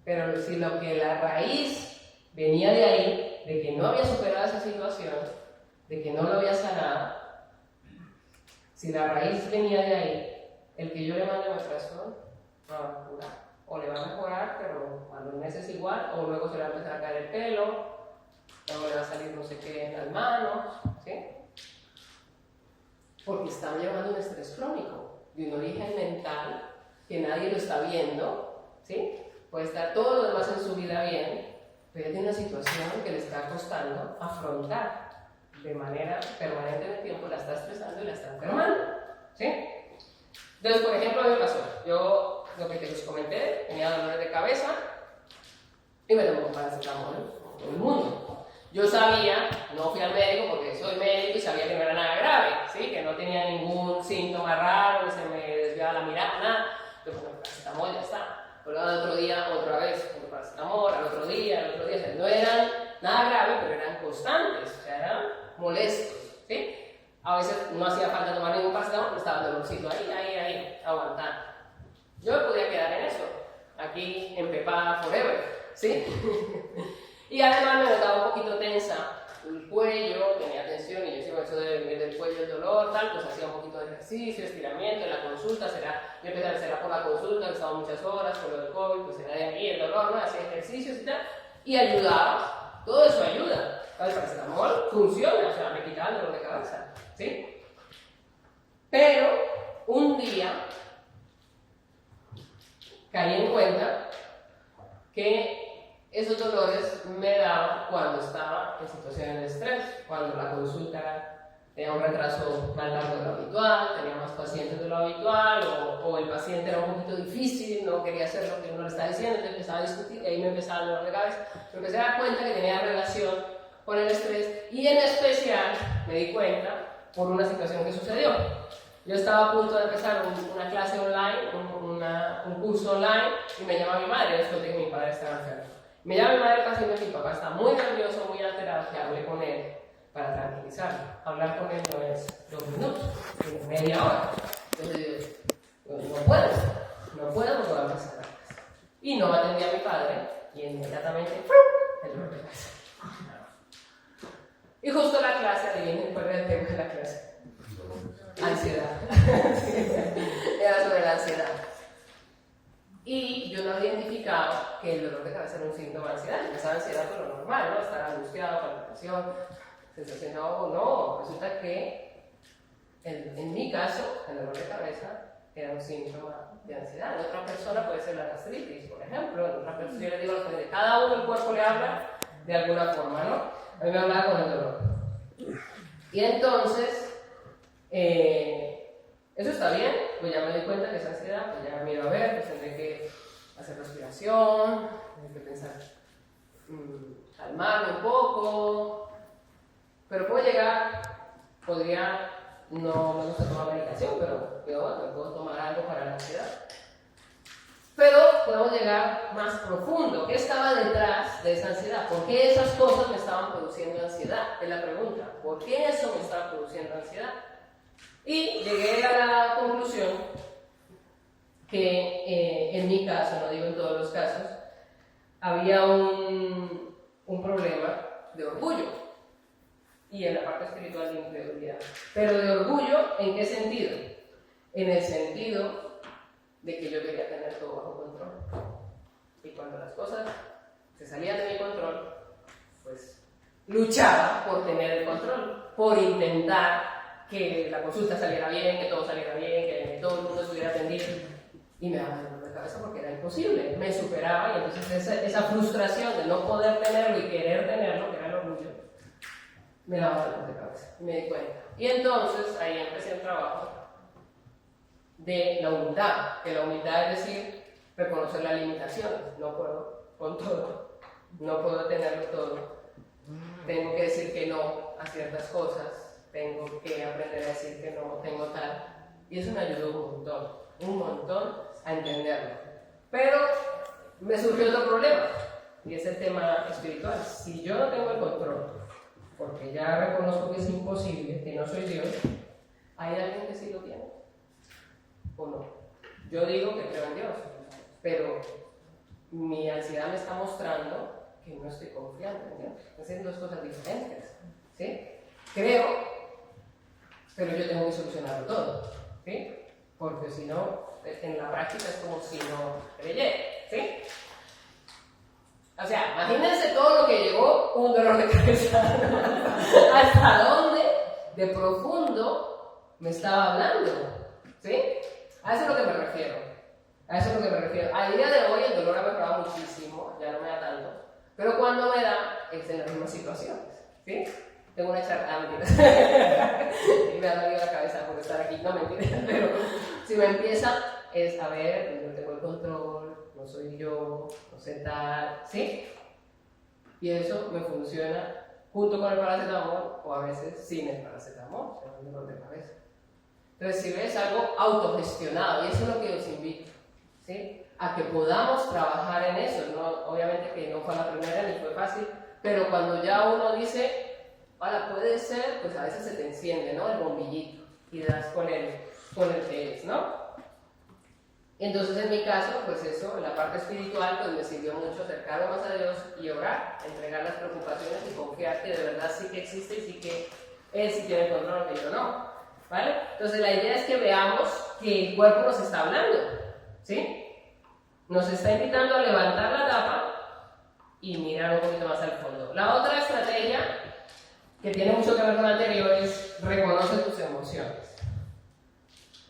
pero si lo que la raíz venía de ahí, de que no había superado esa situación, de que no lo había sanado, si la raíz venía de ahí, el que yo le mande omeprazol no va a curar, o le va a mejorar, pero a los meses igual, o luego se le va a empezar a caer el pelo, o le va a salir no sé qué en las manos, ¿sí? Porque está llevando un estrés crónico, de un origen mental, que nadie lo está viendo, ¿sí? Puede estar todo lo demás en su vida bien, pero tiene una situación que le está costando afrontar de manera permanente en el tiempo, la está estresando y la está enfermando, ¿sí? Entonces, por ejemplo, a mí me pasó, yo, lo que te comenté, tenía dolores de cabeza y me tomé un paracetamol, como todo el mundo. Yo sabía, no fui al médico porque soy médico y sabía que no era nada grave, ¿sí? Que no tenía ningún síntoma raro, que se me desviaba la mirada, nada. Yo con el paracetamol ya está. Luego al otro día, otra vez, con el paracetamol, al otro día, o sea, no eran nada grave, pero eran constantes, o sea, eran molestos, ¿sí? A veces no hacía falta tomar ningún paracetamol, estaba el dolorcito ahí, aguantando. Yo me podía quedar en eso, aquí empepada forever, ¿sí? Y además me notaba un poquito tensa el cuello, tenía tensión y yo siempre eso del cuello, el dolor, tal, pues hacía un poquito de ejercicio, estiramiento, en la consulta, yo empecé a hacerla por la consulta, que estaba muchas horas, por lo del COVID, pues era de ahí el dolor, ¿no? Hacía ejercicios y tal, y ayudaba, todo eso ayuda. El paracetamol funciona, o sea, me quitaba el dolor de cabeza, ¿sí? Pero un día caí en cuenta que esos dolores me daban cuando estaba en situaciones de estrés, cuando la consulta tenía un retraso más largo de lo habitual, tenía más pacientes de lo habitual, o el paciente era un poquito difícil, no quería hacer lo que uno le estaba diciendo, entonces empezaba a discutir, y ahí me empezaba a dolor de cabeza. Me empecé a dar cuenta que tenía relación con el estrés, y en especial me di cuenta por una situación que sucedió. Yo estaba a punto de empezar una clase online, un curso online, y me llama mi madre después de que mi padre estaba enfermo. Me llama mi madre para decirme que mi papá está muy nervioso, muy alterado, que hable con él para tranquilizarlo. Hablar con él no es 2 minutos, sino media hora. Entonces yo no puedo porque va a empezar la clase. Y no atendí a mi padre, y inmediatamente el dolor de cabeza. Y justo la clase, adivinen cuál era el tema de la clase. Ansiedad. Era sobre la ansiedad. Y yo no había identificado que el dolor de cabeza era un síntoma de ansiedad. Yo pensaba ansiedad por lo normal, ¿no? Estar angustiado, palpitación, sensación de ahogo. No, resulta que en mi caso, el dolor de cabeza era un síntoma de ansiedad. En otra persona puede ser la gastritis, por ejemplo. En otra persona, yo le digo a los pacientes, cada uno el cuerpo le habla de alguna forma, ¿no? A mí me hablaba con el dolor. Y entonces, eso está bien, pues ya me di cuenta que esa ansiedad, pues ya me iba a ver, pues tendré que hacer respiración, tendré que pensar, calmarme un poco, pero puedo llegar, no me gusta tomar medicación, pero yo me puedo tomar algo para la ansiedad. Pero podemos llegar más profundo. ¿Qué estaba detrás de esa ansiedad? ¿Por qué esas cosas me estaban produciendo ansiedad? Es la pregunta. ¿Por qué eso me estaba produciendo ansiedad? Y llegué a la conclusión que en mi caso, no digo en todos los casos, había un problema de orgullo y en la parte espiritual de incredulidad. Pero de orgullo, ¿en qué sentido? En el sentido de que yo quería tener todo bajo control. Y cuando las cosas se salían de mi control, pues luchaba por tener el control, por intentar que la consulta saliera bien, que todo saliera bien, que todo el mundo estuviera atendido. Y me daba dolor de cabeza porque era imposible, me superaba, y entonces esa frustración de no poder tenerlo y querer tenerlo, que era el orgullo, me daba dolor de cabeza. Y me di cuenta. Y entonces ahí empecé el trabajo de la humildad, que la humildad es decir, reconocer las limitaciones. No puedo con todo, no puedo tenerlo todo, tengo que decir que no a ciertas cosas, tengo que aprender a decir que no tengo tal, y eso me ayudó un montón a entenderlo. Pero me surgió otro problema, y es el tema espiritual. Si yo no tengo el control, porque ya reconozco que es imposible, que no soy Dios, ¿hay alguien que sí lo tiene? ¿O no? Yo digo que creo en Dios, pero mi ansiedad me está mostrando que no estoy confiando en Dios. Entonces son dos cosas diferentes, ¿sí? Creo, pero yo tengo que solucionarlo todo, ¿sí? Porque si no, en la práctica es como si no creyera, ¿sí? O sea, imagínense todo lo que llegó un dolor de cabeza. ¿Hasta dónde de profundo me estaba hablando? ¿Sí? A eso es lo que me refiero. Al día de hoy el dolor ha mejorado muchísimo, ya no me da tanto. Pero cuando me da, es en las mismas situaciones. ¿Sí? Tengo una charla, y me ha dolido la cabeza por estar aquí, no mentira. Pero si me empieza, es a ver, no tengo el control, no soy yo, no sé tal, ¿sí? Y eso me funciona junto con el paracetamol o a veces sin el paracetamol, se me da dolor de cabeza. Entonces, si ves algo autogestionado, y eso es lo que os invito, ¿sí? A que podamos trabajar en eso, ¿no? Obviamente que no fue la primera ni fue fácil, pero cuando ya uno dice, ahora puede ser, pues a veces se te enciende, ¿no? El bombillito y das con el que es, ¿no? Entonces, en mi caso, pues eso, en la parte espiritual, pues me sirvió mucho acercarme más a Dios y orar, entregar las preocupaciones y confiar que de verdad sí que existe y sí que Él sí tiene el control, que yo no, ¿vale? Entonces, la idea es que veamos que el cuerpo nos está hablando, ¿sí? Nos está invitando a levantar la tapa y mirar un poquito más al fondo. La otra estrategia, que tiene mucho que ver con la anterior, es reconocer tus emociones.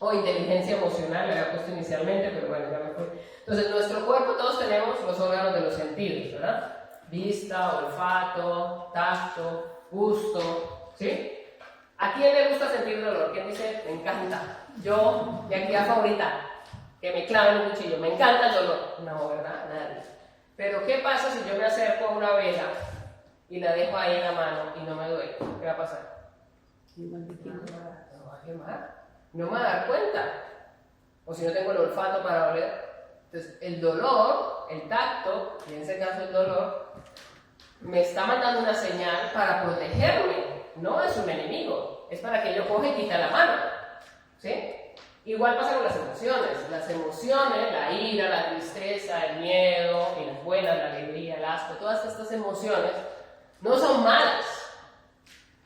o inteligencia emocional, le había puesto inicialmente, pero bueno, ya me fui. Entonces, nuestro cuerpo, todos tenemos los órganos de los sentidos, ¿verdad? Vista, olfato, tacto, gusto, ¿sí? ¿A quién le gusta sentir dolor? ¿Quién dice, me encanta? Yo, mi actividad favorita, que me claven un cuchillo, me encanta el dolor. No, ¿verdad? Nadie. Pero, ¿qué pasa si yo me acerco a una vela y la dejo ahí en la mano y no me duele? ¿Qué va a pasar? No va a quemar. No me va a dar cuenta. O si no tengo el olfato para oler. Entonces, el dolor, el tacto, y en ese caso el dolor, me está mandando una señal para protegerme. No es un enemigo, es para que yo coja y quite la mano. ¿Sí? Igual pasa con las emociones. Las emociones, la ira, la tristeza, el miedo, y las buenas, la alegría, el asco, todas estas emociones no son malas.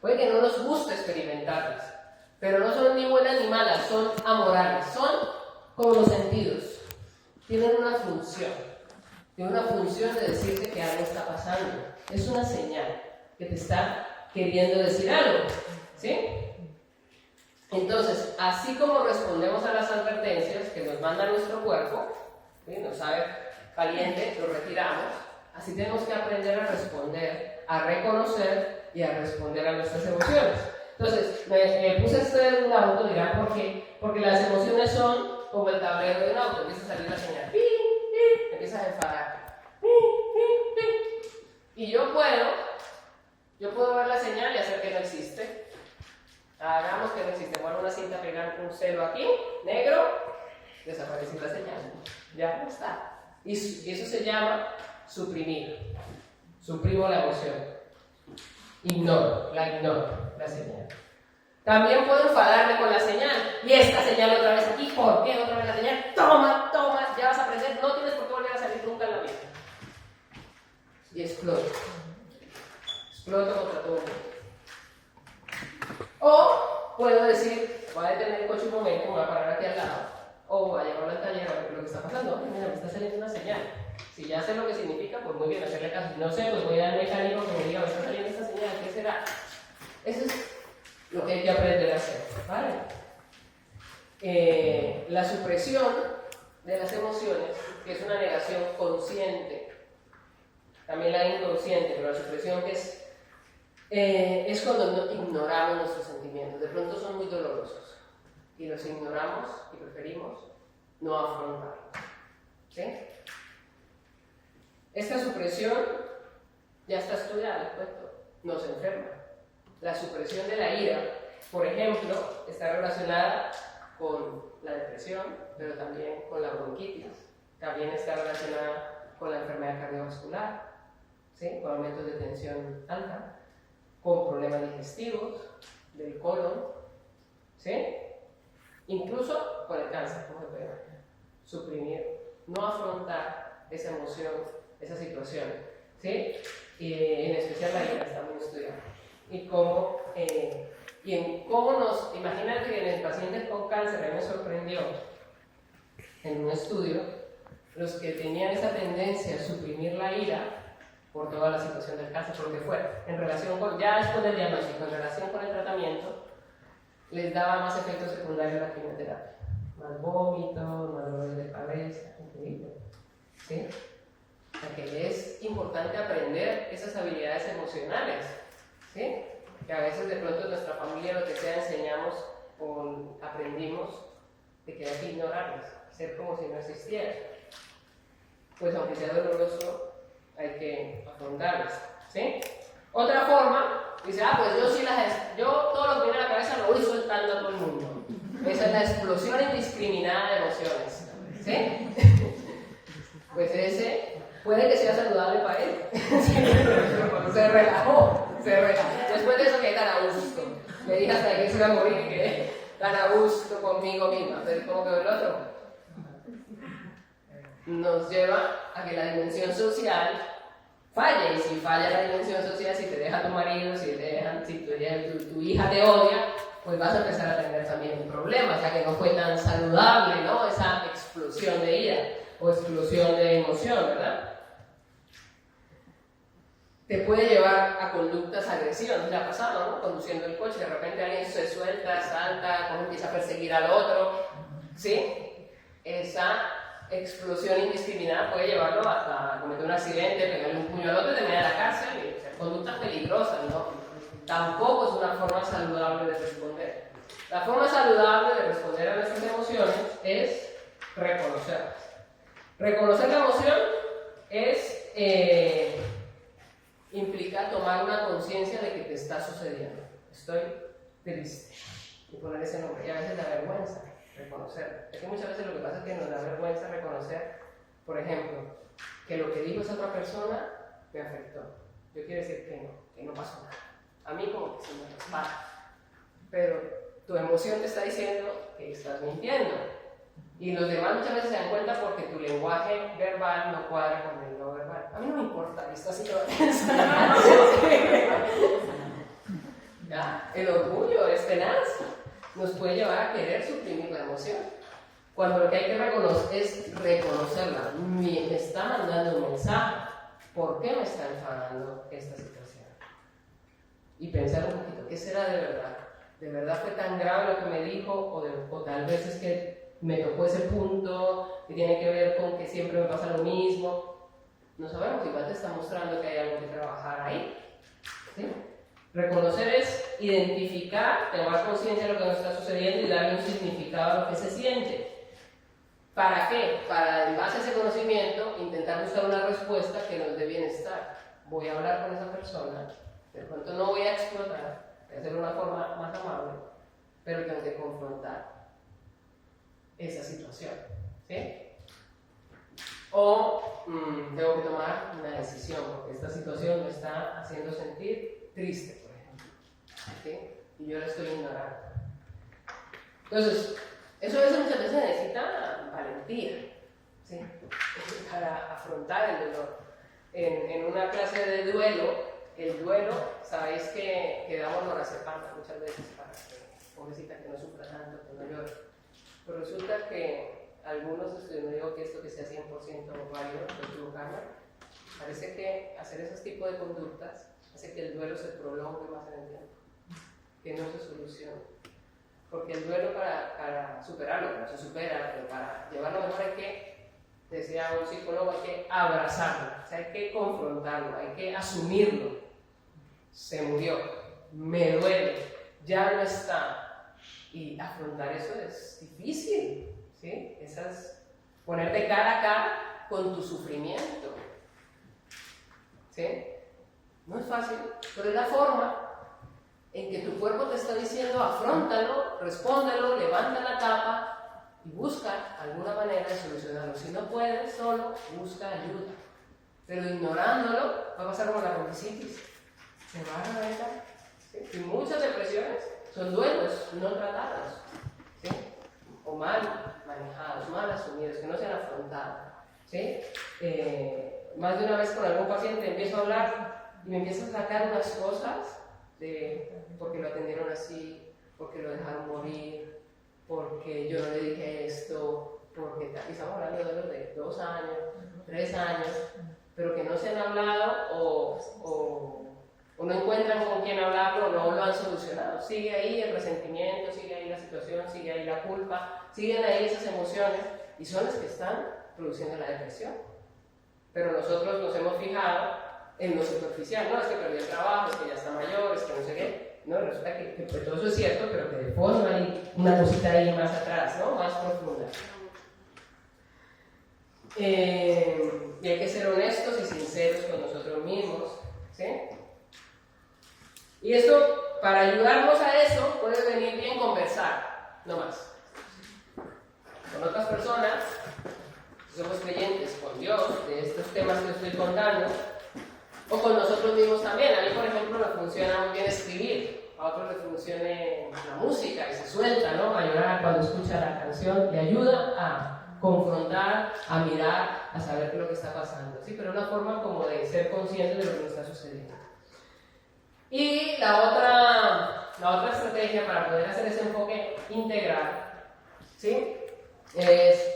Puede que no nos guste experimentarlas, pero no son ni buenas ni malas, son amorales, son como los sentidos. Tienen una función. Tienen una función de decirte que algo está pasando. Es una señal que te está queriendo decir algo. ¿Sí? Entonces, así como respondemos a las advertencias que nos manda nuestro cuerpo, ¿sí? Nos sabe caliente, lo retiramos, así tenemos que aprender a responder, a reconocer y a responder a nuestras emociones. Entonces, me puse este de un auto, dirán, ¿por qué? Porque las emociones son como el tablero de un auto, empieza a salir la señal, ¡pi, pi! Empiezas a enfadar, ¡pi, pi, pi! Y yo puedo ver la señal y hacer que no existe. Hagamos que no existe, pongo una cinta, pegar un celo aquí, negro, desaparece la señal, ya está. Y eso se llama suprimir. Suprimo la emoción. Ignoro la señal. También puedo enfadarme con la señal. Y esta señal otra vez aquí, ¿por qué otra vez la señal? Toma, ya vas a aprender, no tienes por qué volver a salir nunca en la vida. Y exploto contra todo el mundo. O puedo decir, voy a detener el coche un momento, me voy a parar aquí al lado, o voy a llevarlo al taller a ver lo que está pasando. Mira, me está saliendo una señal. Si ya sé lo que significa, pues muy bien, hacerle caso. Si no sé, pues voy al mecánico que me diga, me está saliendo esta señal, ¿qué será? Eso es lo que hay que aprender a hacer, ¿vale? La supresión de las emociones, que es una negación consciente, también la inconsciente, pero la supresión que es cuando ignoramos nuestros sentimientos. De pronto son muy dolorosos y los ignoramos y preferimos no afrontarlos. ¿Sí? Esta supresión ya está estudiada, les cuento, nos enferma. La supresión de la ira, por ejemplo, está relacionada con la depresión, pero también con la bronquitis. También está relacionada con la enfermedad cardiovascular, ¿sí? Con aumentos de tensión alta, con problemas digestivos, del colon, ¿sí? Incluso con el cáncer, como se puede imaginar. Suprimir, no afrontar esa emoción, esa situación, ¿sí? Y en especial la ira está muy estudiada. Y cómo, imagínate que en el paciente con cáncer, a mí me sorprendió en un estudio, los que tenían esa tendencia a suprimir la ira por toda la situación del cáncer, por lo que fuera, en relación con, ya después del diagnóstico, en relación con el tratamiento, les daba más efectos secundarios la quimioterapia. Más vómitos, más dolores de cabeza, increíble. ¿Sí? O sea que es importante aprender esas habilidades emocionales. ¿Sí? Que a veces de pronto en nuestra familia, lo que sea, aprendimos de que hay que ignorarlas, ser como si no existieran. Pues aunque sea doloroso, hay que afrontarlas. ¿Sí? Otra forma, dice, pues yo todo lo que viene a la cabeza lo voy soltando a todo el mundo. Esa es la explosión indiscriminada de emociones. ¿Sí? Pues ese puede que sea saludable para él. Se relajó. Después de eso quedé tan a gusto. Le dije hasta que se iba a morir y quedé tan a gusto conmigo misma. Pero ¿cómo quedó el otro? Nos lleva a que la dimensión social falle. Y si falla la dimensión social, si te deja tu marido, si tu hija te odia, pues vas a empezar a tener también un problema. O sea que no fue tan saludable, ¿no? Esa explosión de ira o explosión de emoción, ¿verdad? te puede llevar a conductas agresivas, no se ha pasado, ¿no? Conduciendo el coche, de repente alguien se suelta, salta, empieza a perseguir al otro, ¿sí? Esa explosión indiscriminada puede llevarlo hasta cometer un accidente, pegarle un puño al otro y terminar en la cárcel, y ser conductas peligrosas, ¿no? Tampoco es una forma saludable de responder. La forma saludable de responder a nuestras emociones es reconocerlas. Reconocer la emoción es implica tomar una conciencia de que te está sucediendo. Estoy triste. Y poner ese nombre. Y a veces da vergüenza reconocer. Es que muchas veces lo que pasa es que nos da vergüenza reconocer, por ejemplo, que lo que dijo esa otra persona me afectó. Yo quiero decir que no pasó nada. A mí como que se me respalda. Pero tu emoción te está diciendo que estás mintiendo. Y los demás muchas veces se dan cuenta porque tu lenguaje verbal no cuadra con el no verbal. A mí no me importa, esto así lo ¿Ya? El orgullo es tenaz. Nos puede llevar a querer suprimir la emoción. Cuando lo que hay que reconocer es reconocerla. Me está mandando un mensaje. ¿Por qué me está enfadando esta situación? Y pensar un poquito, ¿qué será de verdad? ¿De verdad fue tan grave lo que me dijo? O tal vez es que me tocó ese punto que tiene que ver con que siempre me pasa lo mismo. No sabemos, igual te está mostrando que hay algo que trabajar ahí. ¿Sí? Reconocer es identificar, tomar conciencia de lo que nos está sucediendo y darle un significado a lo que se siente. ¿Para qué? Para, en base a ese conocimiento, intentar buscar una respuesta que nos dé bienestar. Voy a hablar con esa persona, de pronto no voy a explotar, voy a hacerlo de una forma más amable, pero tengo que confrontar esa situación, ¿sí? O tengo que tomar una decisión, porque esta situación me está haciendo sentir triste, por ejemplo, ¿sí? Y yo la estoy ignorando. Entonces, eso muchas veces necesita valentía, ¿sí? Para afrontar el dolor. En una clase de duelo, el duelo, sabéis que damos lorazepam muchas veces para que, pobrecita, que no sufra tanto, que no llore. Pero resulta que algunos estudios, no digo que esto que sea 100% válido, lo equivocarme, parece que hacer esos tipos de conductas hace que el duelo se prolongue más en el tiempo, que no se solucione. Porque el duelo para superarlo, pero se supera, pero para llevarlo mejor hay que, decía un psicólogo, hay que abrazarlo, o sea, hay que confrontarlo, hay que asumirlo. Se murió, me duele, ya no está. Y afrontar eso es difícil, ¿sí? Ponerte cara a cara con tu sufrimiento, ¿sí? No es fácil, pero es la forma en que tu cuerpo te está diciendo afróntalo, respóndelo, levanta la tapa y busca alguna manera de solucionarlo. Si no puedes solo, busca ayuda. Pero ignorándolo, va a pasar como la apendicitis. Se va a reventar. ¿Sí? Y muchas depresiones son duelos no tratados, ¿sí? O mal manejados, mal asumidos, que no se han afrontado, ¿sí? Más de una vez con algún paciente empiezo a hablar y me empieza a sacar unas cosas de porque lo atendieron así, porque lo dejaron morir, porque yo no le dije esto, porque tal. Y estamos hablando de duelos de 2 años, 3 años, pero que no se han hablado o no encuentran con quién hablarlo, no lo han solucionado. Sigue ahí el resentimiento, sigue ahí la situación, sigue ahí la culpa, siguen ahí esas emociones y son las que están produciendo la depresión. Pero nosotros nos hemos fijado en lo superficial, no, es que perdió el trabajo, es que ya está mayor, es que no sé qué. No, resulta que pues, todo eso es cierto, pero que de fondo hay una cosita ahí más atrás, ¿no? Más profunda. Y hay que ser honestos y sinceros con nosotros mismos, ¿sí? Y esto, para ayudarnos a eso, puede venir bien conversar, no más. Con otras personas, si somos creyentes con Dios, de estos temas que estoy contando, o con nosotros mismos también. A mí, por ejemplo, me funciona muy bien escribir, a otros les funciona la música y se suelta, ¿no? A llorar cuando escucha la canción, le ayuda a confrontar, a mirar, a saber qué es lo que está pasando, ¿sí? Pero una forma como de ser conscientes de lo que nos está sucediendo. Y la otra estrategia para poder hacer ese enfoque integral, ¿sí? Es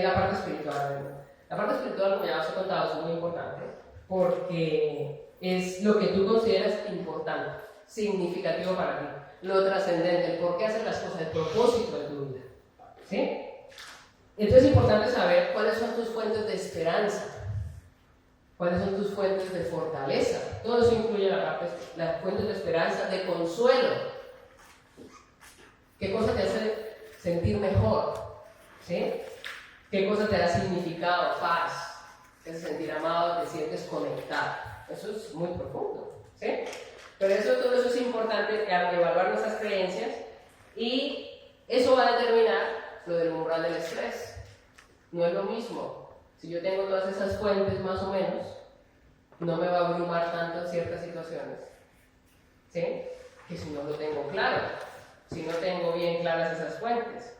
la parte espiritual. La parte espiritual, como ya os he contado, es muy importante porque es lo que tú consideras importante, significativo para ti, lo trascendente, el por qué haces las cosas, el propósito de tu vida. ¿Sí? Entonces es importante saber cuáles son tus fuentes de esperanza, cuáles son tus fuentes de fortaleza. Todo eso incluye las fuentes de esperanza, de consuelo. ¿Qué cosa te hace sentir mejor? ¿Sí? ¿Qué cosa te da significado, paz? Te hace sentir amado, te sientes conectado. Eso es muy profundo. ¿Sí? Pero todo eso es importante, evaluar nuestras creencias, y eso va a determinar lo del umbral del estrés. No es lo mismo. Si yo tengo todas esas fuentes más o menos, no me va a abrumar tanto en ciertas situaciones, ¿sí? Que si no lo tengo claro, si no tengo bien claras esas fuentes.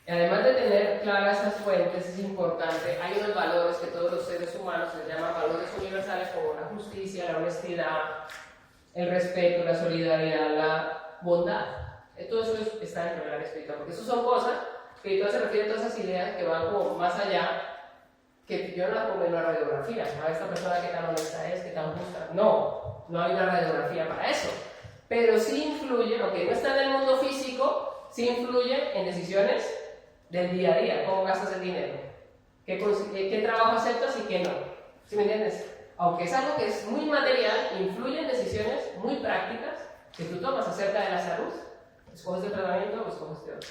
Y además de tener claras esas fuentes, es importante, hay unos valores que todos los seres humanos se llaman valores universales, como la justicia, la honestidad, el respeto, la solidaridad, la bondad. Todo eso está dentro del área espiritual, porque eso son cosas, espiritual se refiere a todas esas ideas que van como más allá, que yo no las pongo en una radiografía, a esta persona que tan honesta es, que tan justa. No hay una radiografía para eso, pero sí influye, aunque no está en el mundo físico, sí influye en decisiones del día a día, cómo gastas el dinero, qué trabajo aceptas y qué no, ¿sí me entiendes? Aunque es algo que es muy material, influye en decisiones muy prácticas que tú tomas acerca de la salud. ¿Escoges de tratamiento o escoges de otro?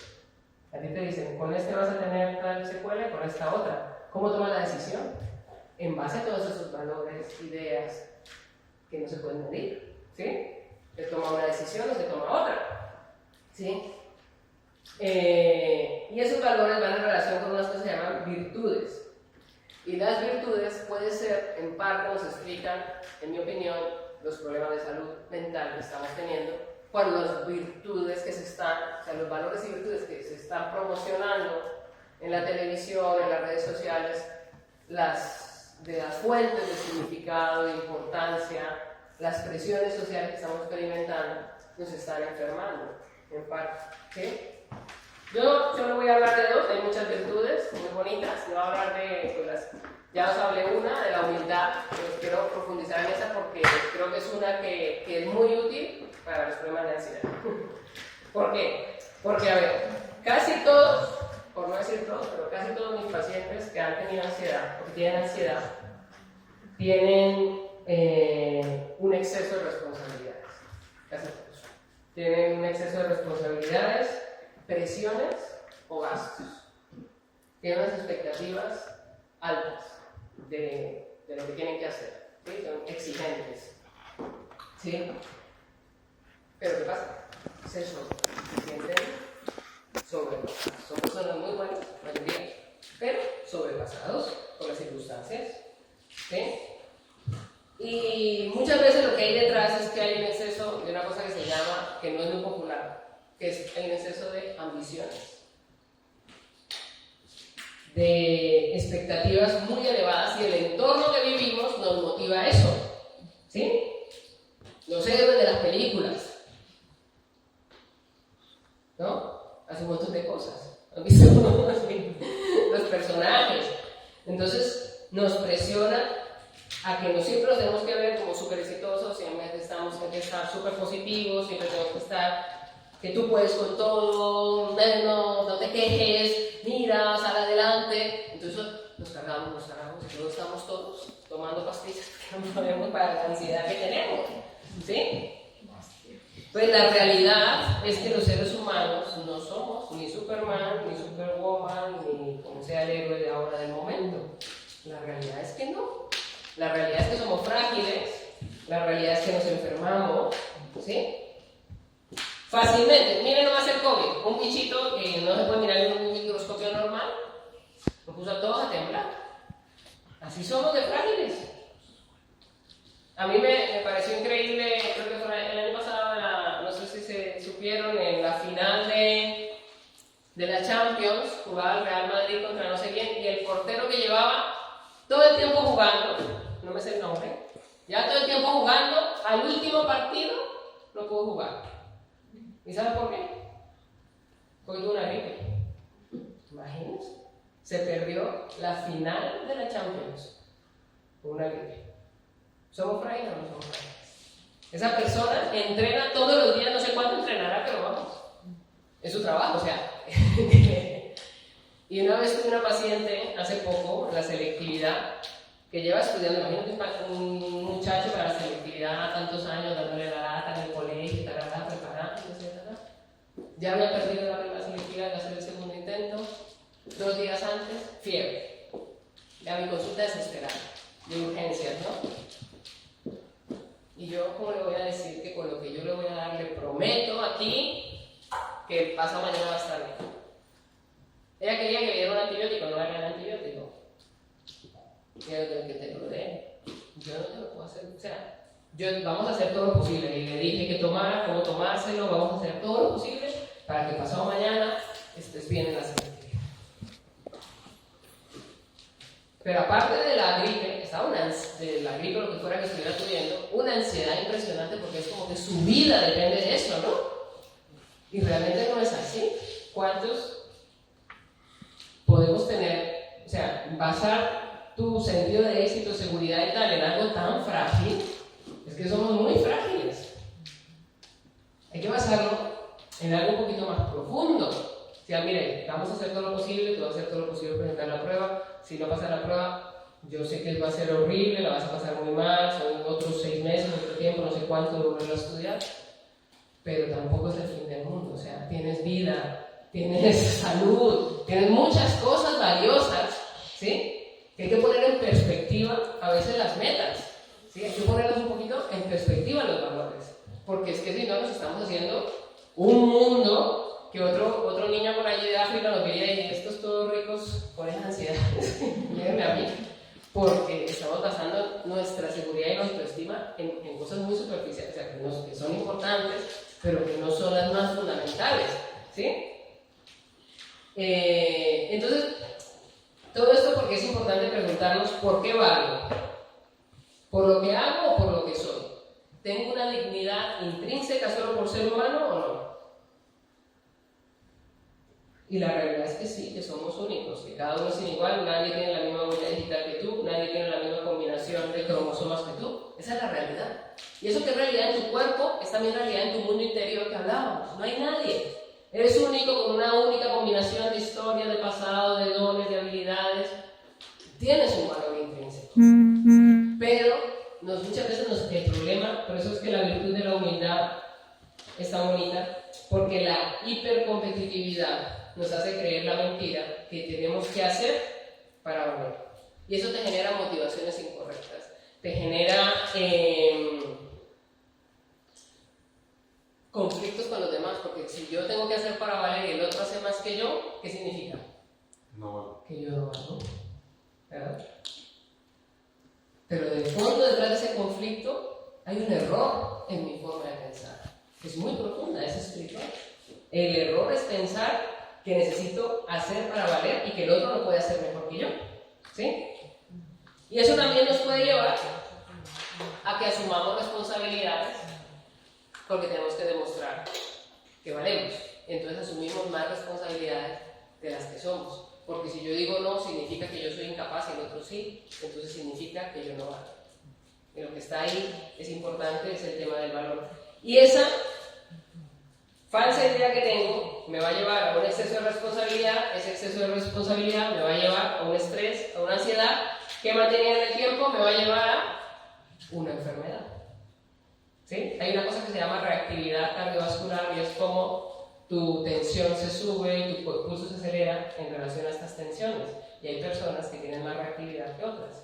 A ti te dicen, con este vas a tener tal secuela y con esta otra. ¿Cómo tomas la decisión? En base a todos esos valores, ideas que no se pueden medir. ¿Sí? Se toma una decisión o se toma otra. ¿Sí? Y esos valores van en relación con unas cosas que se llaman virtudes. Y las virtudes pueden ser, en parte nos explican, en mi opinión, los problemas de salud mental que estamos teniendo, por las virtudes que se están, o sea, los valores y virtudes que se están promocionando en la televisión, en las redes sociales, de las fuentes de significado, de importancia, las presiones sociales que estamos experimentando, nos están enfermando, en parte. ¿Sí? Yo solo voy a hablar de dos, hay muchas virtudes muy bonitas, yo voy a hablar ya os hablé una, de la humildad, pero quiero profundizar en esa porque creo que es una que es muy útil para los problemas de ansiedad. ¿Por qué? Porque, a ver, casi todos, por no decir todos, pero casi todos mis pacientes que han tenido ansiedad, o que tienen ansiedad, tienen un exceso de responsabilidades. Casi todos. Tienen un exceso de responsabilidades, presiones o gastos. Tienen unas expectativas altas de lo que tienen que hacer. ¿Sí? Son exigentes. ¿Sí? Pero ¿qué pasa? Se sienten sobrepasados. Son personas muy buenas, mayoría, pero sobrepasados por las circunstancias. ¿Sí? Y muchas veces lo que hay detrás es que hay un exceso de una cosa que se llama, que no es muy popular, que es el exceso de ambiciones, de expectativas muy elevadas, y el entorno que vivimos nos motiva a eso. ¿Sí? Los héroes de las películas, ¿no? Hacen un montón de cosas. ¿Han visto los personajes? Entonces nos presiona a que no siempre nos tenemos que ver como súper exitosos, siempre tenemos que estar súper positivos, siempre tenemos que estar que tú puedes con todo, no te quejes, mira, sal adelante. Entonces nos cargamos, y luego estamos todos tomando pastillas que no podemos para la ansiedad que tenemos. ¿Sí? Pues la realidad es que los seres humanos no somos ni Superman, ni Superwoman, ni como sea el héroe de ahora del momento. La realidad es que no. La realidad es que somos frágiles, la realidad es que nos enfermamos, ¿sí? Fácilmente. Miren nomás el COVID, un bichito que no se puede mirar en un microscopio normal, nos puso a todos a temblar. Así somos de frágiles. A mí me pareció increíble, creo que fue el año pasado, no sé si se supieron, en la final de la Champions, jugaba el Real Madrid contra no sé quién, y el portero que llevaba todo el tiempo jugando, no me sé el nombre, ya todo el tiempo jugando, al último partido no pudo jugar. ¿Y saben por qué? Porque tuvo una gripe. Imagínense, se perdió la final de la Champions por una gripe. ¿Somos frágiles o no somos frágiles? Esa persona entrena todos los días, no sé cuánto entrenará, pero vamos, es su trabajo, o sea. Y una vez tuve una paciente, hace poco, en la selectividad, que lleva estudiando, imagínate un muchacho para la selectividad, tantos años, dándole la lata en el colegio, preparando, etc. Ya había perdido la primera selectividad, de hacer el segundo intento, 2 días antes, fiebre. Ya mi consulta desesperada, de urgencias, ¿no? Y yo, ¿cómo le voy a decir que con lo que yo le voy a dar, le prometo aquí que pasa mañana va a estar bien? Ella quería que le diera un antibiótico, no le hagan antibiótico. Y yo tengo que te lo dé. Yo no te lo puedo hacer. O sea, vamos a hacer todo lo posible. Y le dije que tomara, cómo tomárselo, vamos a hacer todo lo posible para que pasado mañana estés bien en la selectividad. Pero aparte de la gripe, de la gripe o lo que fuera que estuviera tuviendo, una ansiedad impresionante porque es como que su vida depende de eso, ¿no? Y realmente no es así. ¿Cuántos podemos tener, o sea, basar tu sentido de éxito, seguridad y tal en algo tan frágil? Es que somos muy frágiles. Hay que basarlo en algo un poquito más profundo. O sea, mire, vamos a hacer todo lo posible, tú vas a hacer todo lo posible para presentar la prueba. Si no pasa la prueba, yo sé que va a ser horrible, la vas a pasar muy mal, son otros 6 meses, otro tiempo, no sé cuánto de volver a estudiar, pero tampoco es el fin del mundo. O sea, tienes vida, tienes salud, tienes muchas cosas valiosas, ¿sí? Que hay que poner en perspectiva a veces las metas, ¿sí? Hay que ponerlas un poquito en perspectiva los valores, porque es que si no nos estamos haciendo un mundo que otro niño por allí de África nos veía y estos todos ricos con esas ansiedades, mírenme a mí, porque estamos basando nuestra seguridad y nuestra autoestima en cosas muy superficiales, o sea, que son importantes, pero que no son las más fundamentales, ¿sí? Entonces, todo esto porque es importante preguntarnos ¿por qué valgo? ¿Por lo que hago o por lo que soy? ¿Tengo una dignidad intrínseca solo por ser humano o no? Y la realidad es que sí, que somos únicos, que cada uno es igual, nadie tiene la misma huella digital que tú, nadie tiene la misma combinación de cromosomas que tú. Esa es la realidad. Y eso que es realidad en tu cuerpo es también realidad en tu mundo interior que hablábamos. No hay nadie. Eres único con una única combinación de historia, de pasado, de dones, de habilidades. Tienes un valor intrínseco. Pero muchas veces el problema, por eso es que la virtud de la humildad es tan bonita, porque la hipercompetitividad nos hace creer la mentira que tenemos que hacer para valer. Y eso te genera motivaciones incorrectas. Te genera conflictos con los demás, porque si yo tengo que hacer para valer y el otro hace más que yo, ¿qué significa? No. Que yo no valgo, ¿verdad? Pero de fondo, detrás de ese conflicto, hay un error en mi forma de pensar. Es muy profunda, es espiritual. El error es pensar que necesito hacer para valer y que el otro lo puede hacer mejor que yo, ¿sí? Y eso también nos puede llevar a que asumamos responsabilidades porque tenemos que demostrar que valemos. Entonces asumimos más responsabilidades de las que somos. Porque si yo digo no, significa que yo soy incapaz y el otro sí, entonces significa que yo no valgo. Y lo que está ahí es importante, es el tema del valor. Y esa falsa idea que tengo me va a llevar a un exceso de responsabilidad, ese exceso de responsabilidad me va a llevar a un estrés, a una ansiedad, que manteniendo en el tiempo me va a llevar a una enfermedad. ¿Sí? Hay una cosa que se llama reactividad cardiovascular y es como tu tensión se sube y tu pulso se acelera en relación a estas tensiones. Y hay personas que tienen más reactividad que otras.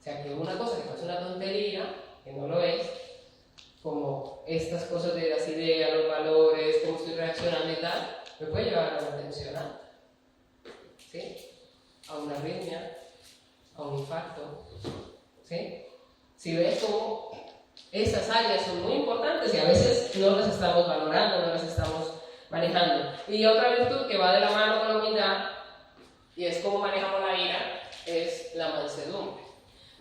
O sea que una cosa que parece una tontería, que no lo es, como estas cosas de las ideas, los valores, cómo estoy reaccionando y tal, me puede llevar a una tensión alta, ¿sí? A una arritmia, a un infarto, ¿sí? Si ves cómo esas áreas son muy importantes y a veces no las estamos valorando, no las estamos manejando. Y otra virtud que va de la mano con la humildad, y es cómo manejamos la ira, es la mansedumbre.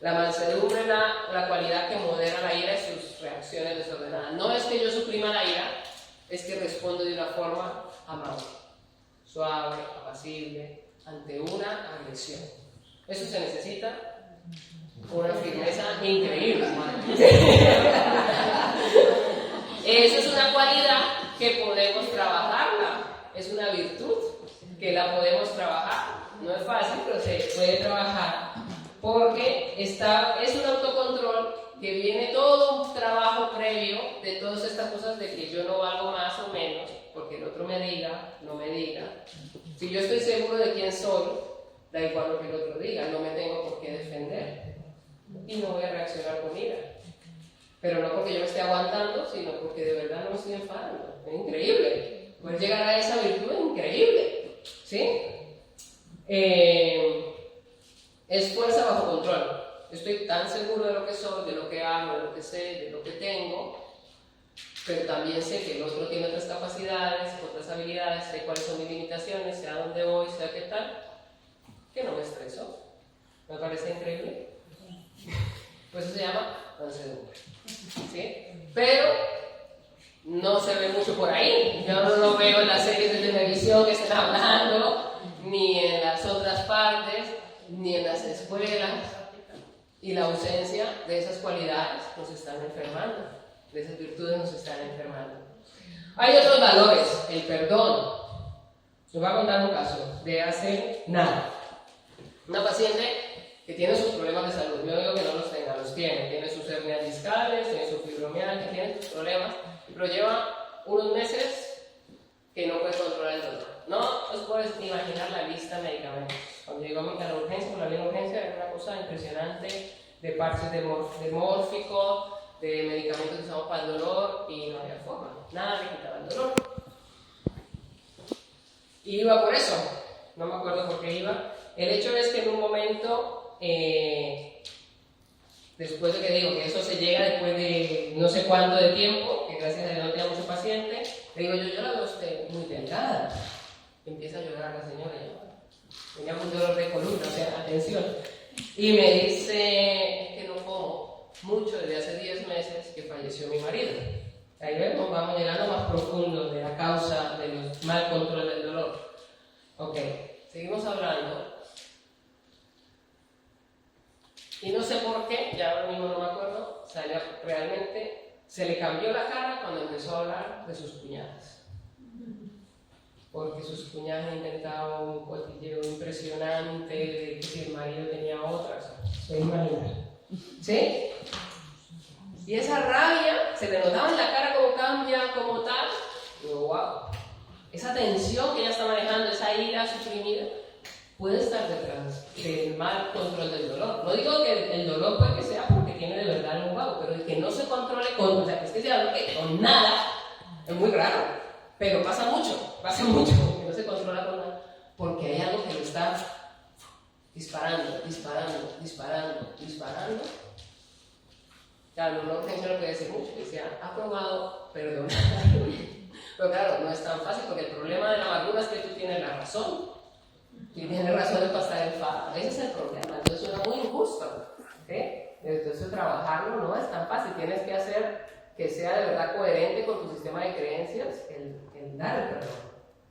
La mansedumbre es la cualidad que modera la ira y sus reacciones desordenadas. No es que yo suprima la ira, es que respondo de una forma amable, suave, apacible, ante una agresión. Eso se necesita una firmeza increíble. Eso es una cualidad que podemos trabajarla, es una virtud que la podemos trabajar. No es fácil, pero se puede trabajar porque es un autocontrol que viene todo un trabajo previo de todas estas cosas de que yo no valgo más o menos, porque el otro me diga, no me diga. Si yo estoy seguro de quién soy, da igual lo que el otro diga, no me tengo por qué defender y no voy a reaccionar con ira. Pero no porque yo me esté aguantando, sino porque de verdad no me estoy enfadando. Es increíble. Poder llegar a esa virtud es increíble. ¿Sí? Es fuerza bajo control. Estoy tan seguro de lo que soy, de lo que hago, de lo que sé, de lo que tengo, pero también sé que el otro tiene otras capacidades, otras habilidades, sé cuáles son mis limitaciones, sé a dónde voy, sé a qué tal, que no me estreso. ¿Me parece increíble? Pues eso se llama mansedumbre. ¿Sí? Pero no se ve mucho por ahí. Yo no lo veo en las series de televisión que están hablando, ni en las otras partes, ni en las escuelas. Y la ausencia de esas cualidades nos están enfermando, de esas virtudes nos están enfermando. Hay otros valores, el perdón. Les voy a contar un caso de hace nada. Una paciente que tiene sus problemas de salud, yo digo que no los tenga, los tiene sus hernias discales, tiene su fibromialgia, tiene sus problemas, pero lleva unos meses que no puede controlar el dolor. No os puedes ni imaginar la lista de medicamentos. Cuando llegó a la urgencia, con la misma urgencia, era una cosa impresionante de parches de mórfico, de medicamentos que usamos para el dolor y no había forma, nada le quitaba el dolor. Y iba por eso, no me acuerdo por qué iba. El hecho es que en un momento, después de que digo que eso se llega después de no sé cuánto de tiempo, que gracias a Dios no tenía mucho paciente, le digo yo la veo a usted muy delgada. Empieza a llorar la señora, tenía un dolor de columna, o sea, atención. Y me dice, es que no como mucho desde hace 10 meses que falleció mi marido. Ahí vemos, vamos llegando más profundo de la causa del mal control del dolor. Ok, seguimos hablando. Y no sé por qué, ya ahora mismo no me acuerdo, realmente se le cambió la cara cuando empezó a hablar de sus cuñadas. Porque sus cuñadas intentaban un cotilleo impresionante de que si el marido tenía otras, se imaginan. ¿Sí? Y esa rabia se le notaba en la cara como cambia, como tal. Y digo, wow, esa tensión que ella está manejando, esa ira suprimida, puede estar detrás del mal control del dolor. No digo que el dolor puede que sea porque tiene de verdad algún vago, pero el que no se controle con, o sea, que esté con nada, es muy raro. Pero pasa mucho, que no se controla con nada, porque hay algo que lo está disparando. Claro, no lo puede decir mucho, que sea aprobado, perdonar. Pero claro, no es tan fácil, porque el problema de la amargura es que tú tienes la razón. Y tienes razones para estar enfadado. Ese es el problema, entonces suena muy injusto. Entonces trabajarlo no es tan fácil, tienes que hacer que sea de verdad coherente con tu sistema de creencias el dar el perdón.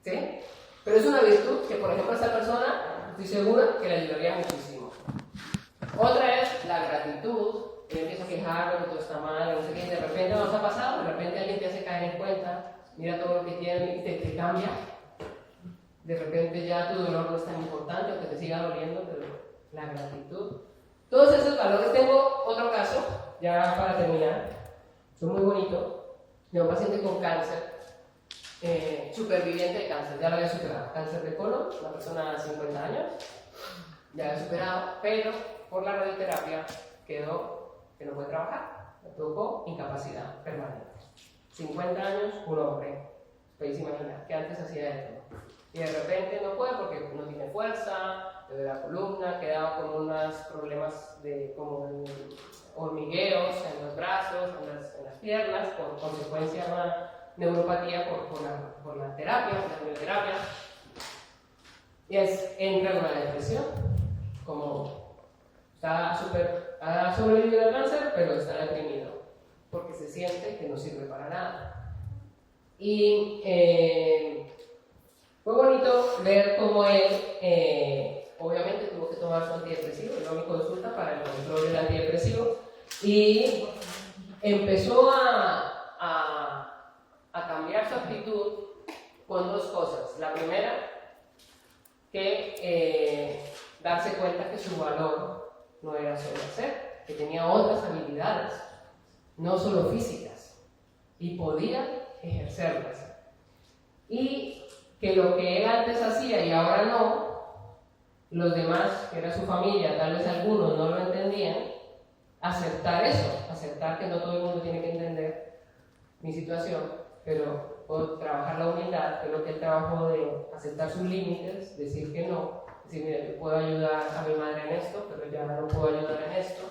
¿Sí? Pero es una virtud que, por ejemplo, a esa persona, estoy segura que le ayudaría muchísimo. Otra es la gratitud. Yo empiezo a quejarme que todo está mal, no sé qué, y de repente no nos ha pasado, de repente alguien te hace caer en cuenta, mira todo lo que tiene y te cambia. De repente ya tu dolor no es tan importante, aunque te siga doliendo, pero la gratitud. Todos esos valores. Tengo otro caso, ya para terminar, es muy bonito, de un paciente con cáncer, superviviente de cáncer, ya lo había superado, cáncer de colon, una persona de 50 años, ya lo había superado, pero por la radioterapia quedó que no puede trabajar, le tocó incapacidad permanente. 50 años, un hombre, podéis imaginar, que antes hacía de todo. Y de repente no puede porque no tiene fuerza, de la columna, quedaba con unos problemas como hormigueos en los brazos, en las piernas, por consecuencia de una neuropatía por la terapia, la quimioterapia. Y entra en una depresión, como ha sobrevivido al cáncer, pero está deprimido, porque se siente que no sirve para nada. Y fue bonito ver cómo él obviamente tuvo que tomar su antidepresivo, iba a mi consulta para el control del antidepresivo y empezó a cambiar su actitud con dos cosas. La primera, que darse cuenta que su valor no era solo hacer, que tenía otras habilidades, no solo físicas, y podía ejercerlas. Y que lo que él antes hacía y ahora no, los demás, que era su familia, tal vez algunos no lo entendían, aceptar eso, aceptar que no todo el mundo tiene que entender mi situación, pero puedo trabajar la humildad, que es lo que él trabajó de aceptar sus límites, decir que no, decir, mira, yo puedo ayudar a mi madre en esto, pero ya no puedo ayudar en esto,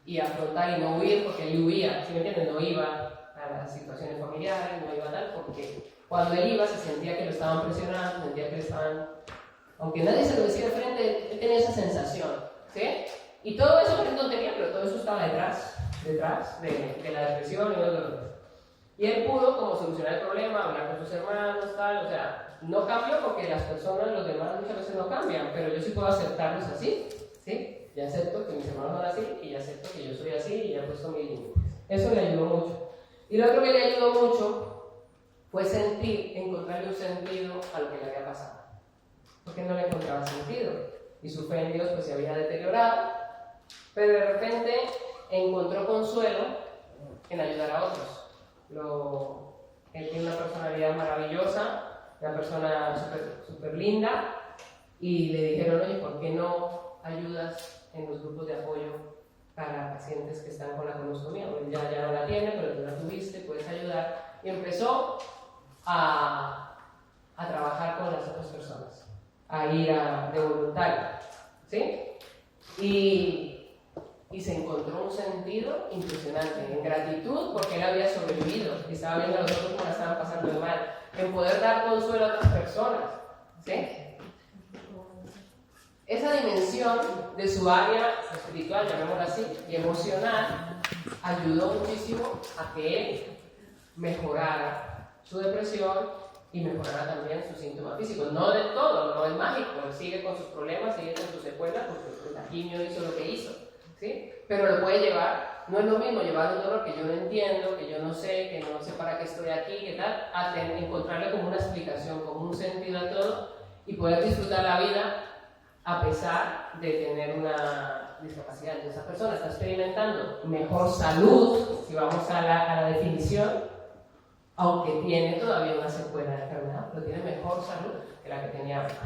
y afrontar y no huir, porque él huía, ¿sí me entiendes? No iba a las situaciones familiares, no iba a tal, porque cuando él iba se sentía que lo estaban presionando, sentía que le estaban, aunque nadie se lo decía de frente, él tenía esa sensación, ¿sí? Y todo eso parece tontería, pero todo eso estaba detrás de la depresión y los dolores. Y él pudo como solucionar el problema, hablar con sus hermanos, tal, o sea, no cambió porque las personas, los demás muchas veces no cambian, pero yo sí puedo aceptarlos así, ¿sí? Ya acepto que mis hermanos son así, y ya acepto que yo soy así, y ya he puesto mis límites. Eso le ayudó mucho. Y lo otro que le ayudó mucho fue encontrarle un sentido a lo que le había pasado. Porque no le encontraba sentido. Y su fe en Dios pues se había deteriorado, pero de repente encontró consuelo en ayudar a otros. Él tiene una personalidad maravillosa, una persona súper linda, y le dijeron, oye, ¿por qué no ayudas en los grupos de apoyo para pacientes que están con la colostomía? Él ya no la tiene, pero tú la tuviste, puedes ayudar. Y empezó a trabajar con las otras personas, a ir de voluntario, ¿sí? Y se encontró un sentido impresionante, en gratitud porque él había sobrevivido y estaba viendo a los otros como la estaban pasando de mal, en poder dar consuelo a otras personas, ¿sí? Esa dimensión de su área espiritual, llamémosla así, y emocional, ayudó muchísimo a que él mejorara su depresión y mejorara también sus síntomas físicos. No del todo, no es mágico, él sigue con sus problemas, sigue con sus secuelas, porque la quimio hizo lo que hizo, ¿sí? Pero lo puede llevar, no es lo mismo llevar un dolor que yo no entiendo, que yo no sé, que no sé para qué estoy aquí, que tal, a encontrarle como una explicación, como un sentido a todo y poder disfrutar la vida a pesar de tener una discapacidad. Entonces, esa persona está experimentando mejor salud, si vamos a la definición, aunque tiene todavía una secuela de enfermedad, pero tiene mejor salud que la que tenía antes.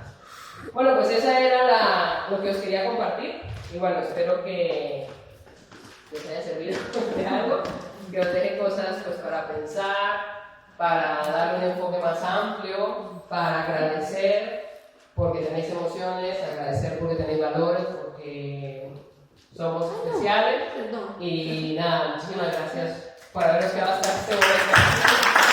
Bueno, pues esa era lo que os quería compartir, y bueno, espero que les haya servido de algo, que os deje cosas pues, para pensar, para dar un enfoque más amplio, para agradecer porque tenéis emociones, agradecer porque tenéis valores, porque somos especiales. Y nada, muchísimas gracias por haberos quedado hasta este momento.